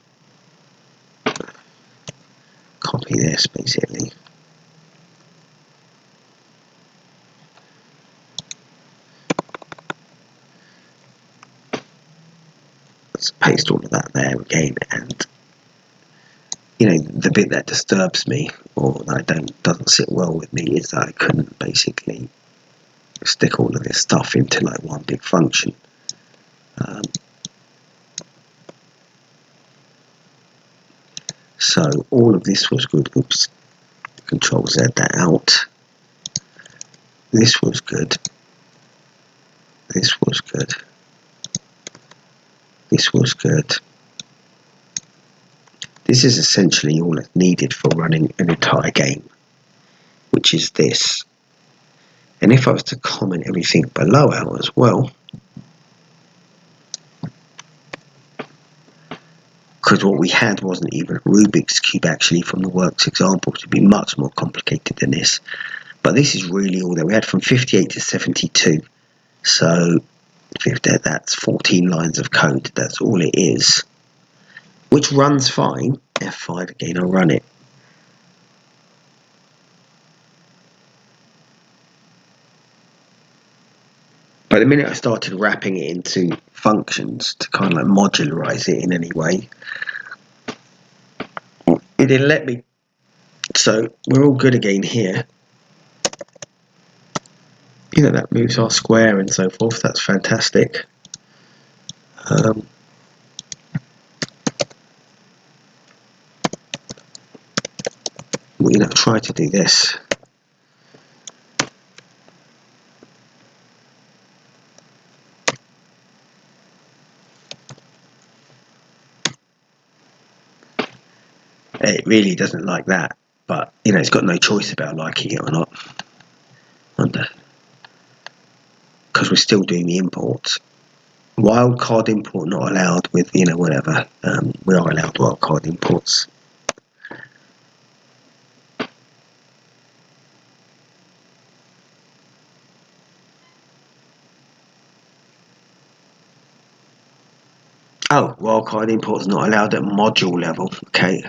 copy this basically. Let's paste all of that there again, and the bit that disturbs me, or that doesn't sit well with me, is that I couldn't basically stick all of this stuff into like one big function. So all of this was good. Oops, Control Z that out. This was good. This was good. This was good. This is essentially all that's needed for running an entire game, which is this. And if I was to comment everything below out as well, because what we had wasn't even a Rubik's Cube actually from the works example, to be much more complicated than this. But this is really all that we had, from 58 to 72. So that's 14 lines of code. That's all it is, which runs fine. F5 again, I'll run it. But the minute I started wrapping it into functions to kind of like modularize it in any way, it didn't let me. So we're all good again here. That moves our square and so forth. That's fantastic. Try to do this. It really doesn't like that, but it's got no choice about liking it or not. Because we're still doing the imports. Wildcard import not allowed with whatever. We are allowed wildcard imports. Oh, wildcard imports not allowed at module level. Okay.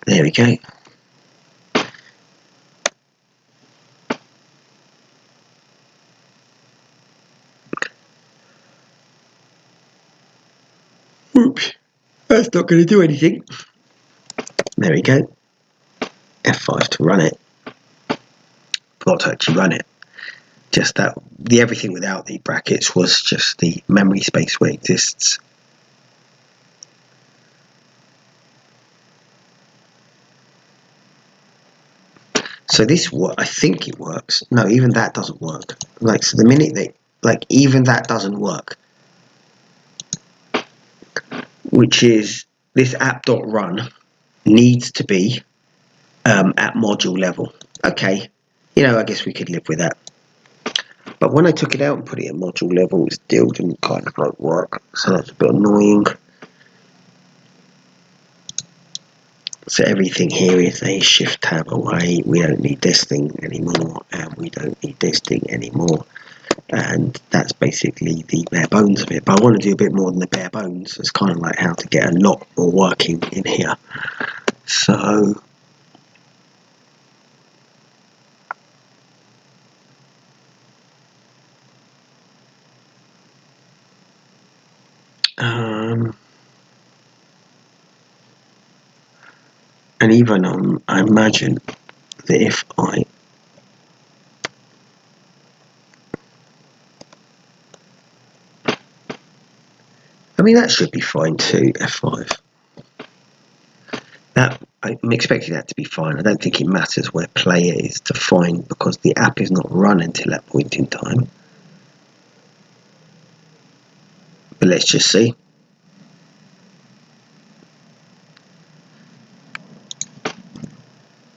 There we go. Oops. That's not going to do anything. There we go. F5 to run it. Not to actually run it. Just that the everything without the brackets was just the memory space where it exists. So this I think it works. No, even that doesn't work. Like, so the minute that, like, even that doesn't work, which is this app.run needs to be at module level. Okay, you know, I guess we could live with that. But when I took it out and put it at module level, it still didn't kind of like work. So that's a bit annoying. So everything here is a shift tab away. We don't need this thing anymore, and we don't need this thing anymore. And that's basically the bare bones of it. But I want to do a bit more than the bare bones. It's kind of like how to get a lot more working in here. So and even I imagine that if I mean, that should be fine too, F5. That, I'm expecting that to be fine. I don't think it matters where player is defined because the app is not run until that point in time. But let's just see.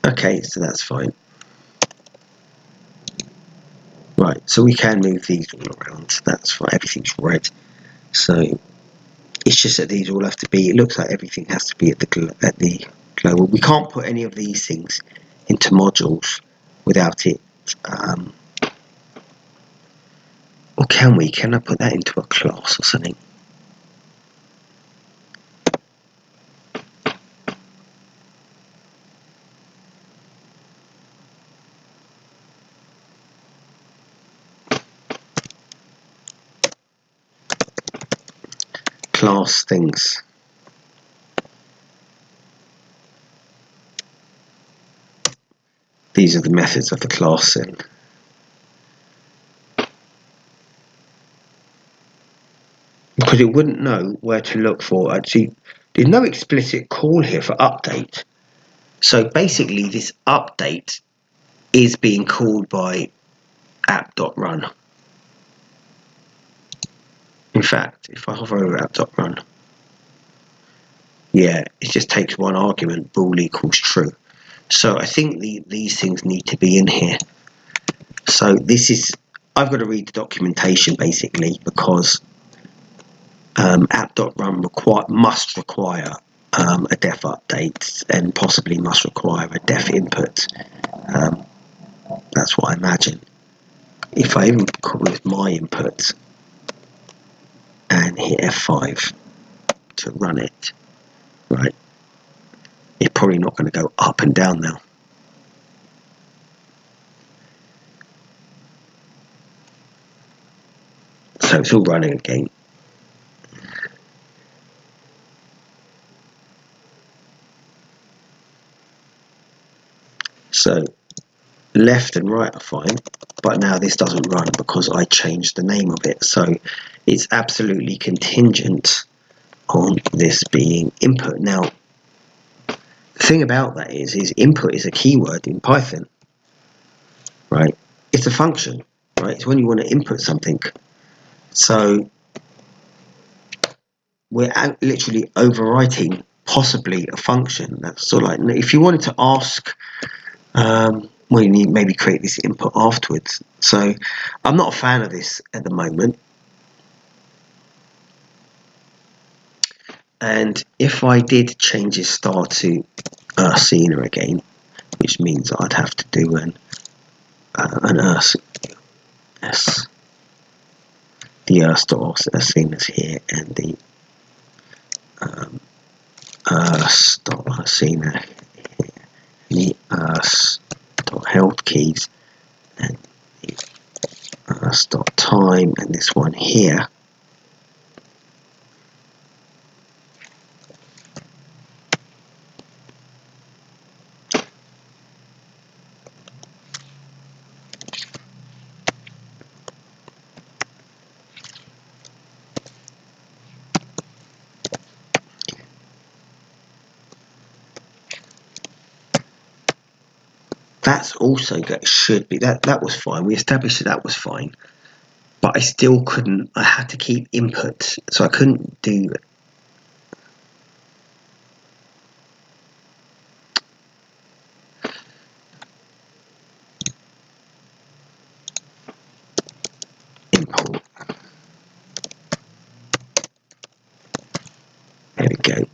Okay, so that's fine. Right, so we can move these all around. That's fine. Everything's red. So it's just that these all have to be. It looks like everything has to be at the global. We can't put any of these things into modules without it. Or can we? Can I put that into a class or something? Class things. These are the methods of the class then. Because it wouldn't know where to look for. Actually, there's no explicit call here for update. So basically, this update is being called by app.run. In fact, if I hover over app.run, yeah, it just takes one argument, bool equals true. So I think these things need to be in here. So this is, I've got to read the documentation basically because app.run must require a def update and possibly must require a def input. That's what I imagine. If I even call this my input and hit F5 to run it, right, it's probably not going to go up and down now. So it's all running again. So left and right are fine, but now this doesn't run because I changed the name of it. So it's absolutely contingent on this being input. Now, the thing about that is input is a keyword in Python, right? It's a function, right? It's when you want to input something. So we're literally overwriting possibly a function. That's sort of like if you wanted to ask, well, you need maybe create this input afterwards. So I'm not a fan of this at the moment. And if I did change this star to Ursina again, which means I'd have to do an an Ursina. The Ursina is here, and the Ursina here. The Urs.health keys, and the Urs.time, and this one here. That's also should be that was fine. We established that was fine, but I still couldn't. I had to keep inputs, so I couldn't do import. There we go.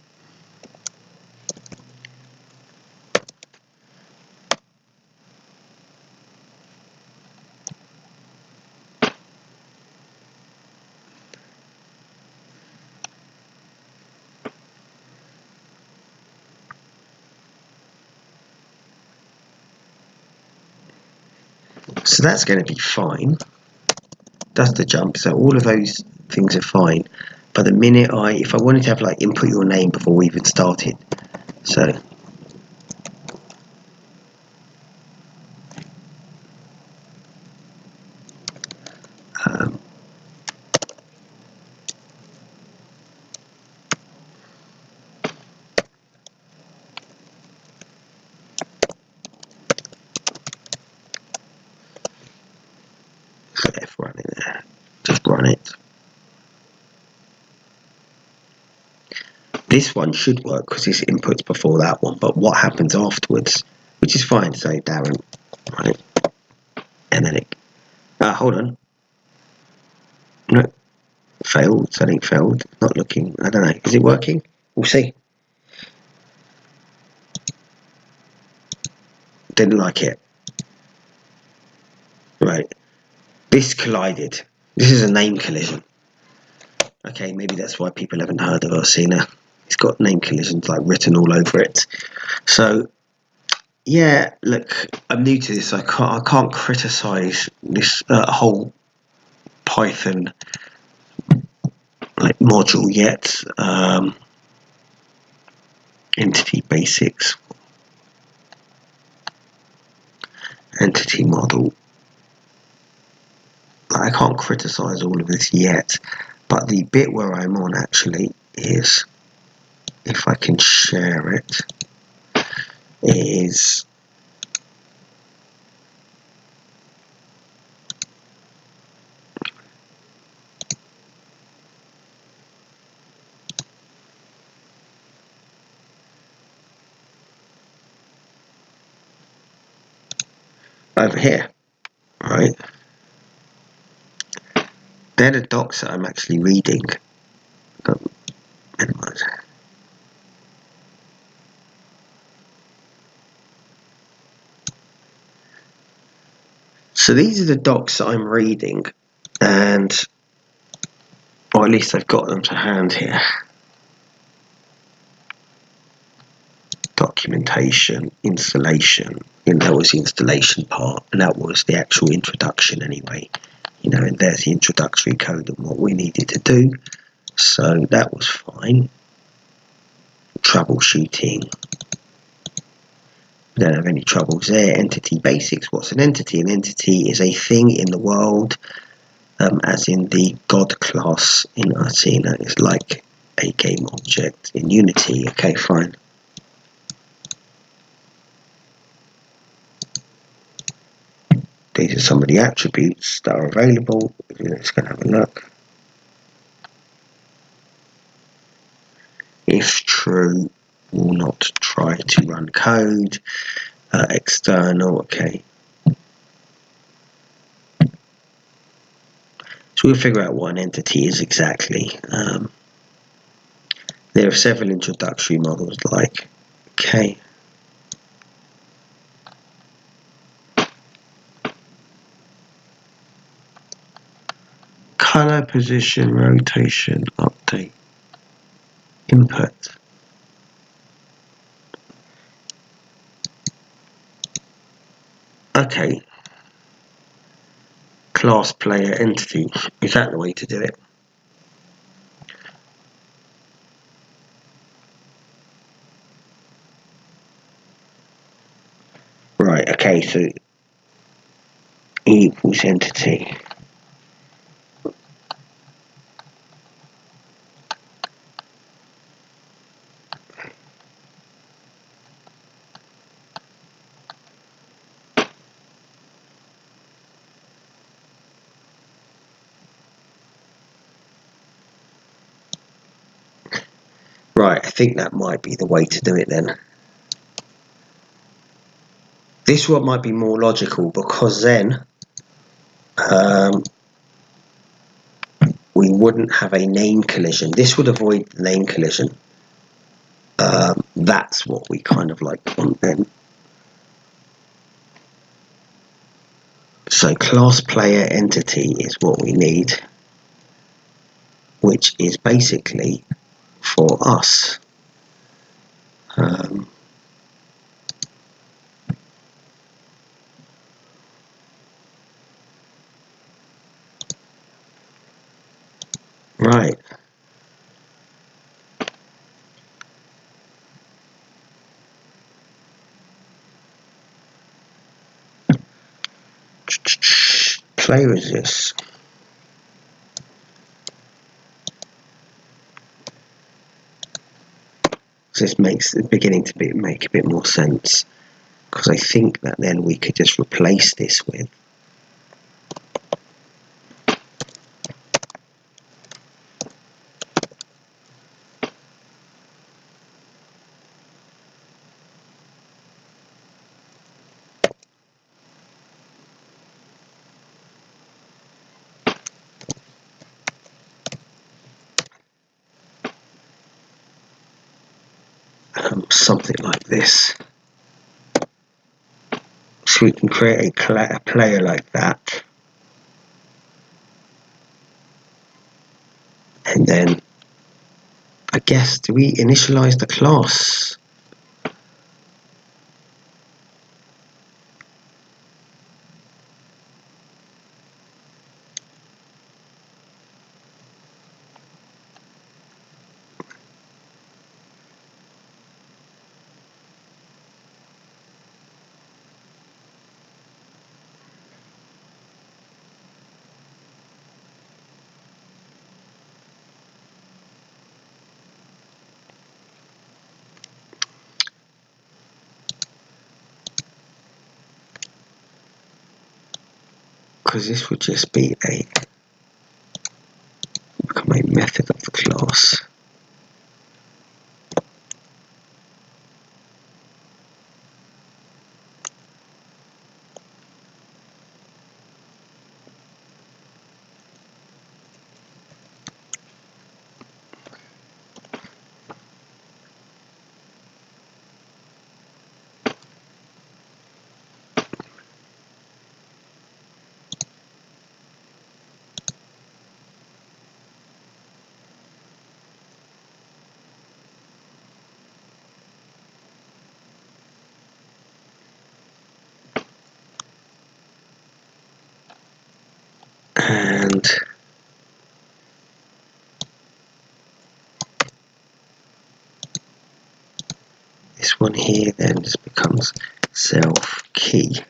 So that's going to be fine. Does the jump, so all of those things are fine. But the minute if I wanted to have like input your name before we even started, so F run in there, just run it. This one should work because it's inputs before that one, but what happens afterwards, which is fine. So Darren, right, and then it. Hold on. No, failed. Something failed. Not looking. I don't know. Is it working? We'll see. Didn't like it. Right. This collided. This is a name collision. Okay, maybe that's why people haven't heard of Ursina. It's got name collisions like written all over it. So yeah, look, I'm new to this. I can't criticize this whole Python like module yet. Entity basics, entity model. I can't criticize all of this yet, but the bit where I'm on actually is, if I can share it, is over here, right? They're the docs that I'm actually reading. Minimize. So these are the docs that I'm reading, and or at least I've got them to hand here. Documentation, installation, and that was the installation part, and that was the actual introduction anyway. You know, and there's the introductory code and what we needed to do. So that was fine. Troubleshooting. Don't have any troubles there. Entity basics. What's an entity? An entity is a thing in the world, as in the God class in Ursina is like a game object in Unity. Okay, fine. These are some of the attributes that are available. Let's go and have a look. If true, will not try to run code. External, okay. So we'll figure out what an entity is exactly. There are several introductory models like, okay. color, position, rotation, update, input. Okay. Class, player, entity. Is that the way to do it? Right, okay, so equals entity. Right, I think that might be the way to do it then. This one might be more logical because then we wouldn't have a name collision. This would avoid the name collision. That's what we kind of like want then. So class, player, entity is what we need, which is basically for us. Right. Play resist. So this makes it's beginning to make a bit more sense, because I think that then we could just replace this with something like this. So we can create a player like that, and then I guess, do we initialize the class? Because this would just be become a method of the class. And this one here then just becomes self key.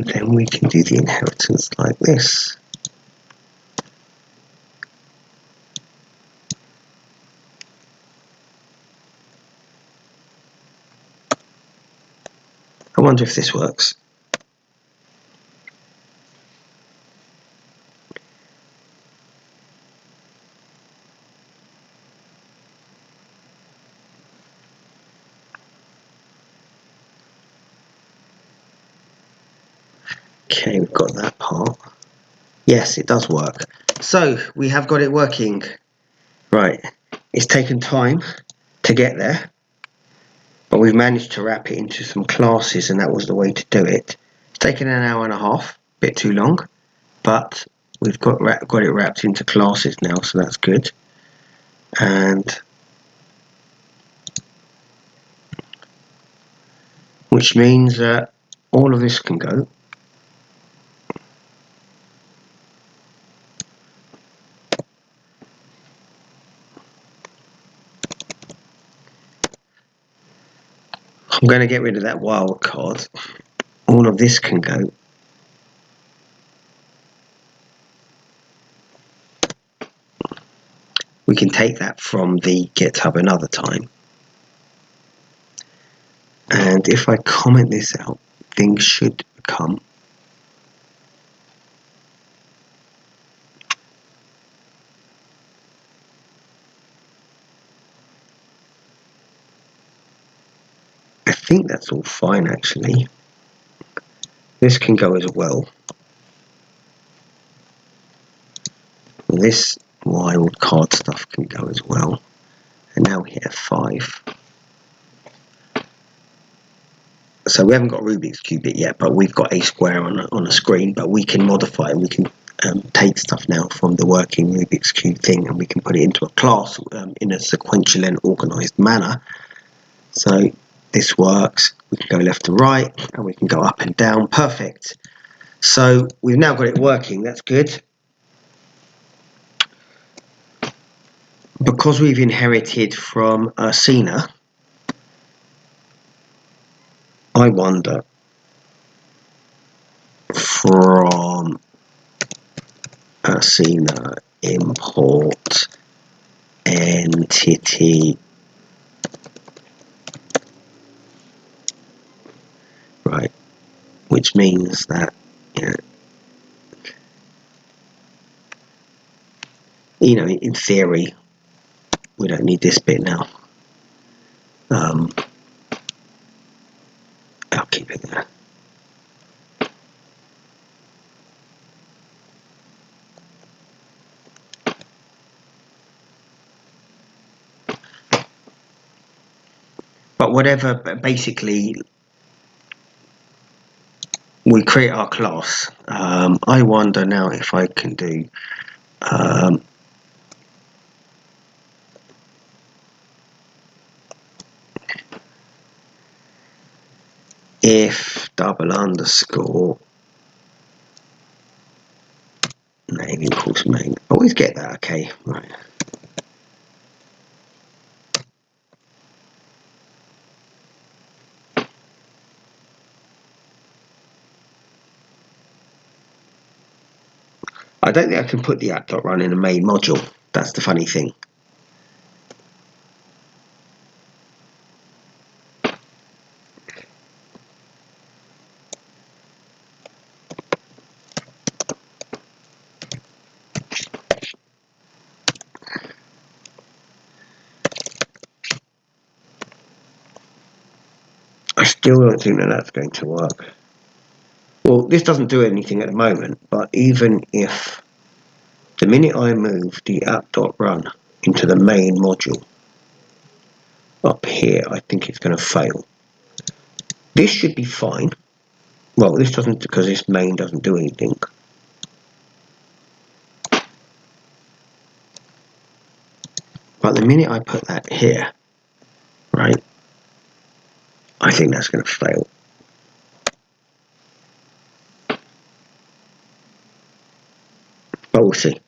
and then we can do the inheritance like this. I wonder if this works. Okay, we've got that part. Yes, it does work. So we have got it working. Right, it's taken time to get there, but we've managed to wrap it into some classes, and that was the way to do it. It's taken an hour and a half, a bit too long, but we've got it wrapped into classes now, so that's good. And which means that all of this can go. I'm going to get rid of that wildcard. All of this can go. We can take that from the GitHub another time. And if I comment this out, things should come. I think that's all fine actually. This can go as well. This wild card stuff can go as well. And now we have 5. So we haven't got Rubik's Cube yet, but we've got a square on a screen, but we can modify it. We can take stuff now from the working Rubik's Cube thing, and we can put it into a class in a sequential and organized manner. So this works. We can go left to right, and we can go up and down. Perfect. So we've now got it working. That's good. Because we've inherited from Ursina, I wonder, from Ursina import entity, right, which means that, you know, in theory, we don't need this bit now. I'll keep it there. But whatever, basically, we create our class. I wonder now if I can do if double underscore name equals main. Always get that, okay, right. I don't think I can put the app.run in a main module. That's the funny thing. I still don't think that that's going to work. Well, this doesn't do anything at the moment, but even if the minute I move the app.run into the main module up here, I think it's going to fail. This should be fine. Well, this doesn't, because this main doesn't do anything. But the minute I put that here, right, I think that's going to fail. But we'll see.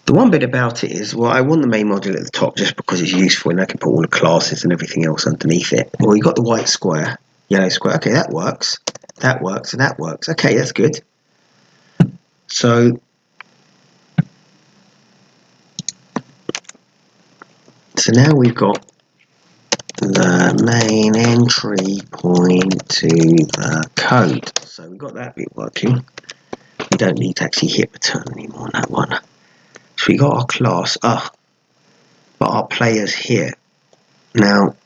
The one bit about it is, well, I want the main module at the top just because it's useful and I can put all the classes and everything else underneath it. Well, you've got the white square. yellow square. Okay, that works. That works and that works. Okay, that's good. So now we've got the main entry point to the code. So we've got that bit working. We don't need to actually hit return anymore on that one. So we got our class, but our players here. Now,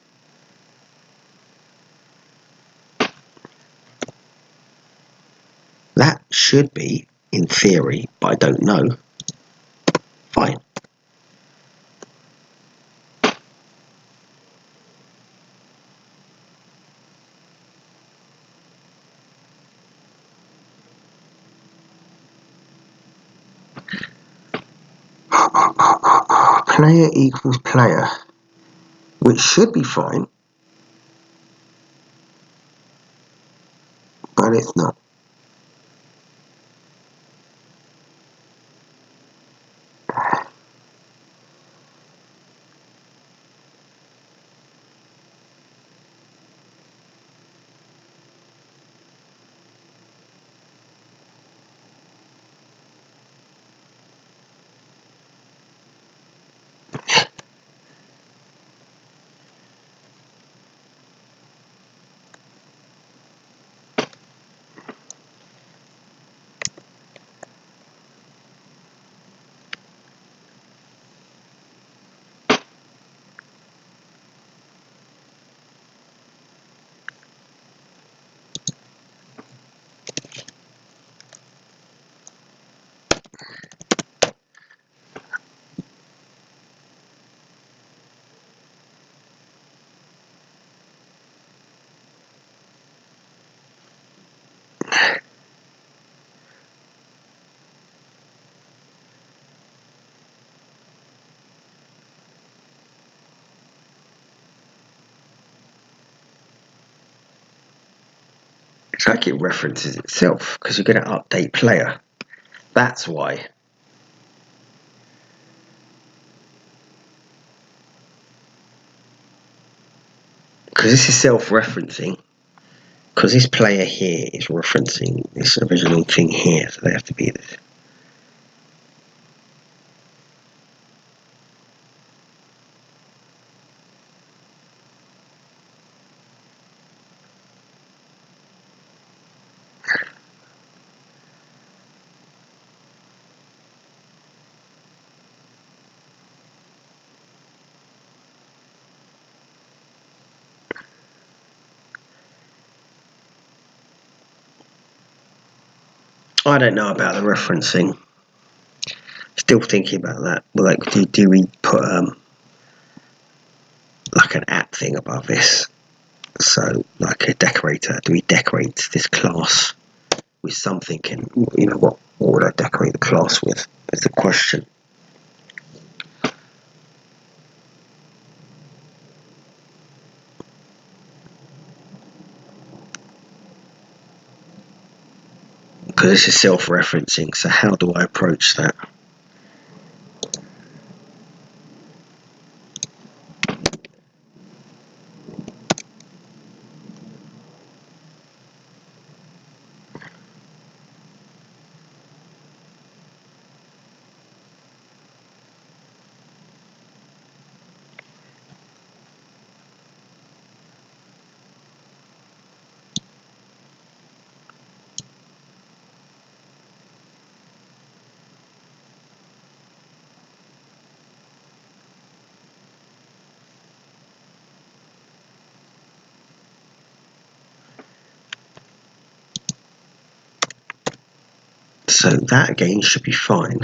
that should be, in theory, but I don't know, fine. Player equals player, which should be fine, but it's not. It's like it references itself because you're going to update player. That's why. Because this is self-referencing. Because this player here is referencing this original thing here, so they have to be this. I don't know about the referencing. Still thinking about that. Well, like, do we put like an app thing above this? So, like a decorator. Do we decorate this class with something? And you know what would I decorate the class with? Is the question. Because this is self-referencing. So how do I approach that? So that again should be fine.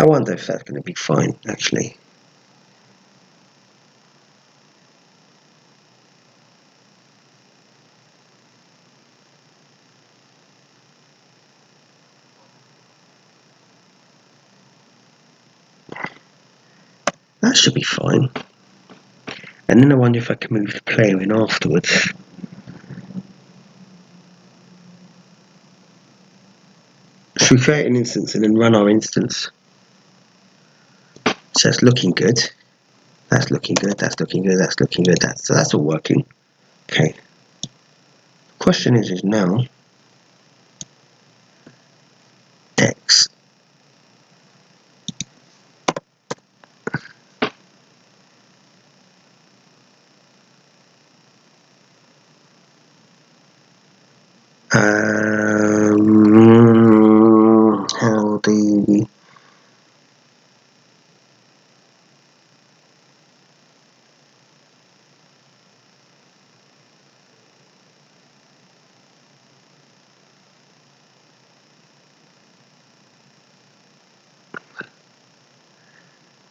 I wonder if that's going to be fine, actually. That should be fine. And then I wonder if I can move the player in afterwards. Should we create an instance and then run our instance? So it's looking good. That's looking good. That's looking good. That's looking good. So that's all working. Okay. Question is now X. How do we?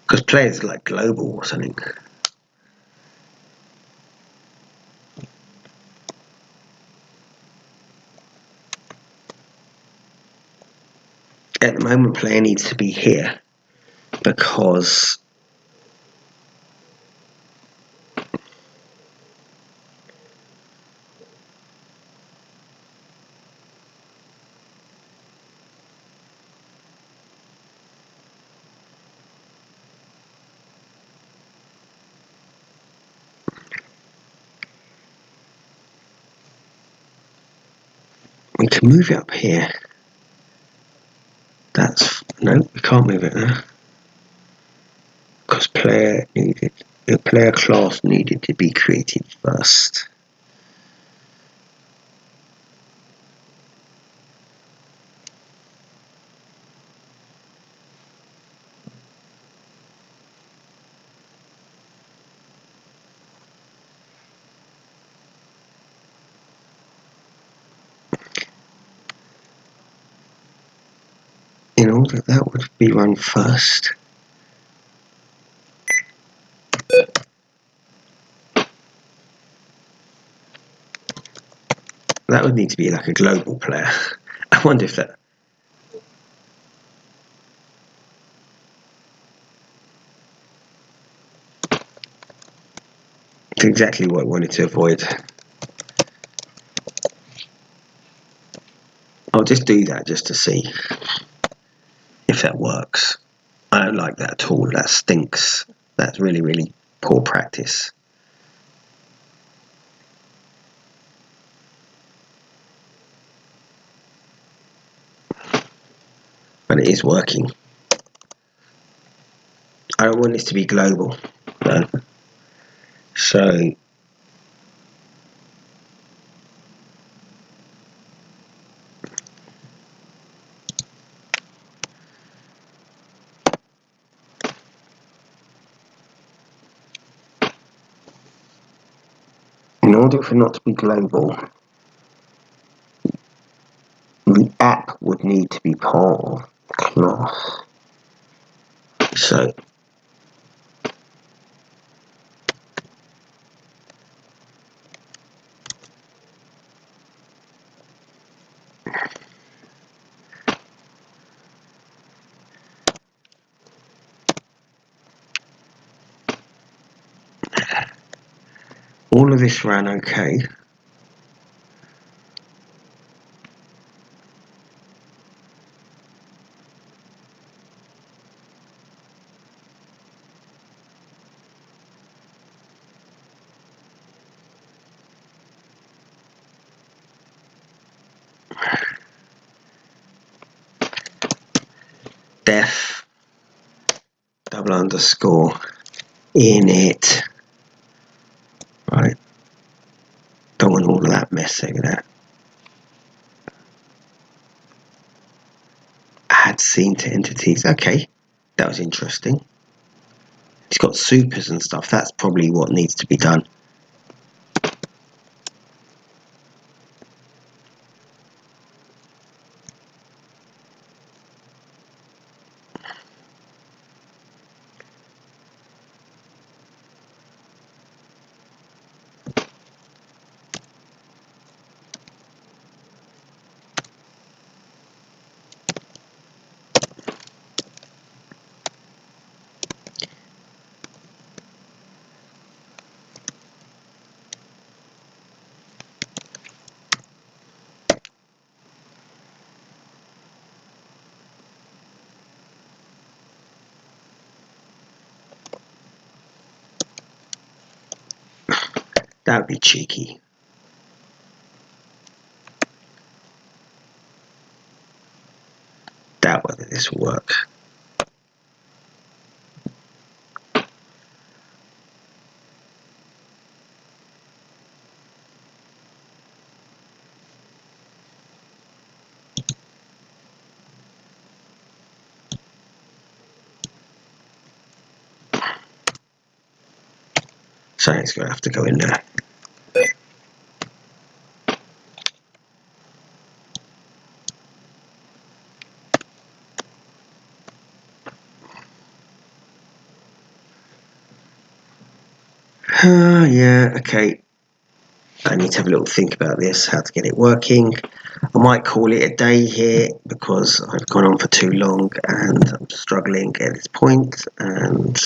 Because players like global or something. At the moment, player needs to be here because we can move it up here. That's no, we can't move it there because the player class needed to be created first. In order that would be run first. That would need to be like a global player. I wonder if that. It's exactly what I wanted to avoid. I'll just do that just to see if that works. I don't like that at all. That stinks. That's really, really poor practice. But it is working. I don't want this to be global, though. So in order for it not to be global, the app would need to be part of class. So all of this ran okay. Def double underscore init. Right. Don't want all of that mess over there. Add scene to entities. Okay, that was interesting. It's got supers and stuff. That's probably what needs to be done. That would be cheeky. Doubt whether this will work. So it's going to have to go in there. Yeah, okay. I need to have a little think about this, how to get it working. I might call it a day here because I've gone on for too long and I'm struggling at this point and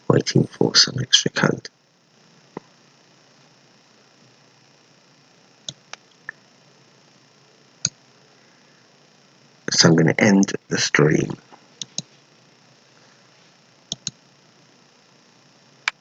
waiting for some extra code. So I'm going to end the stream.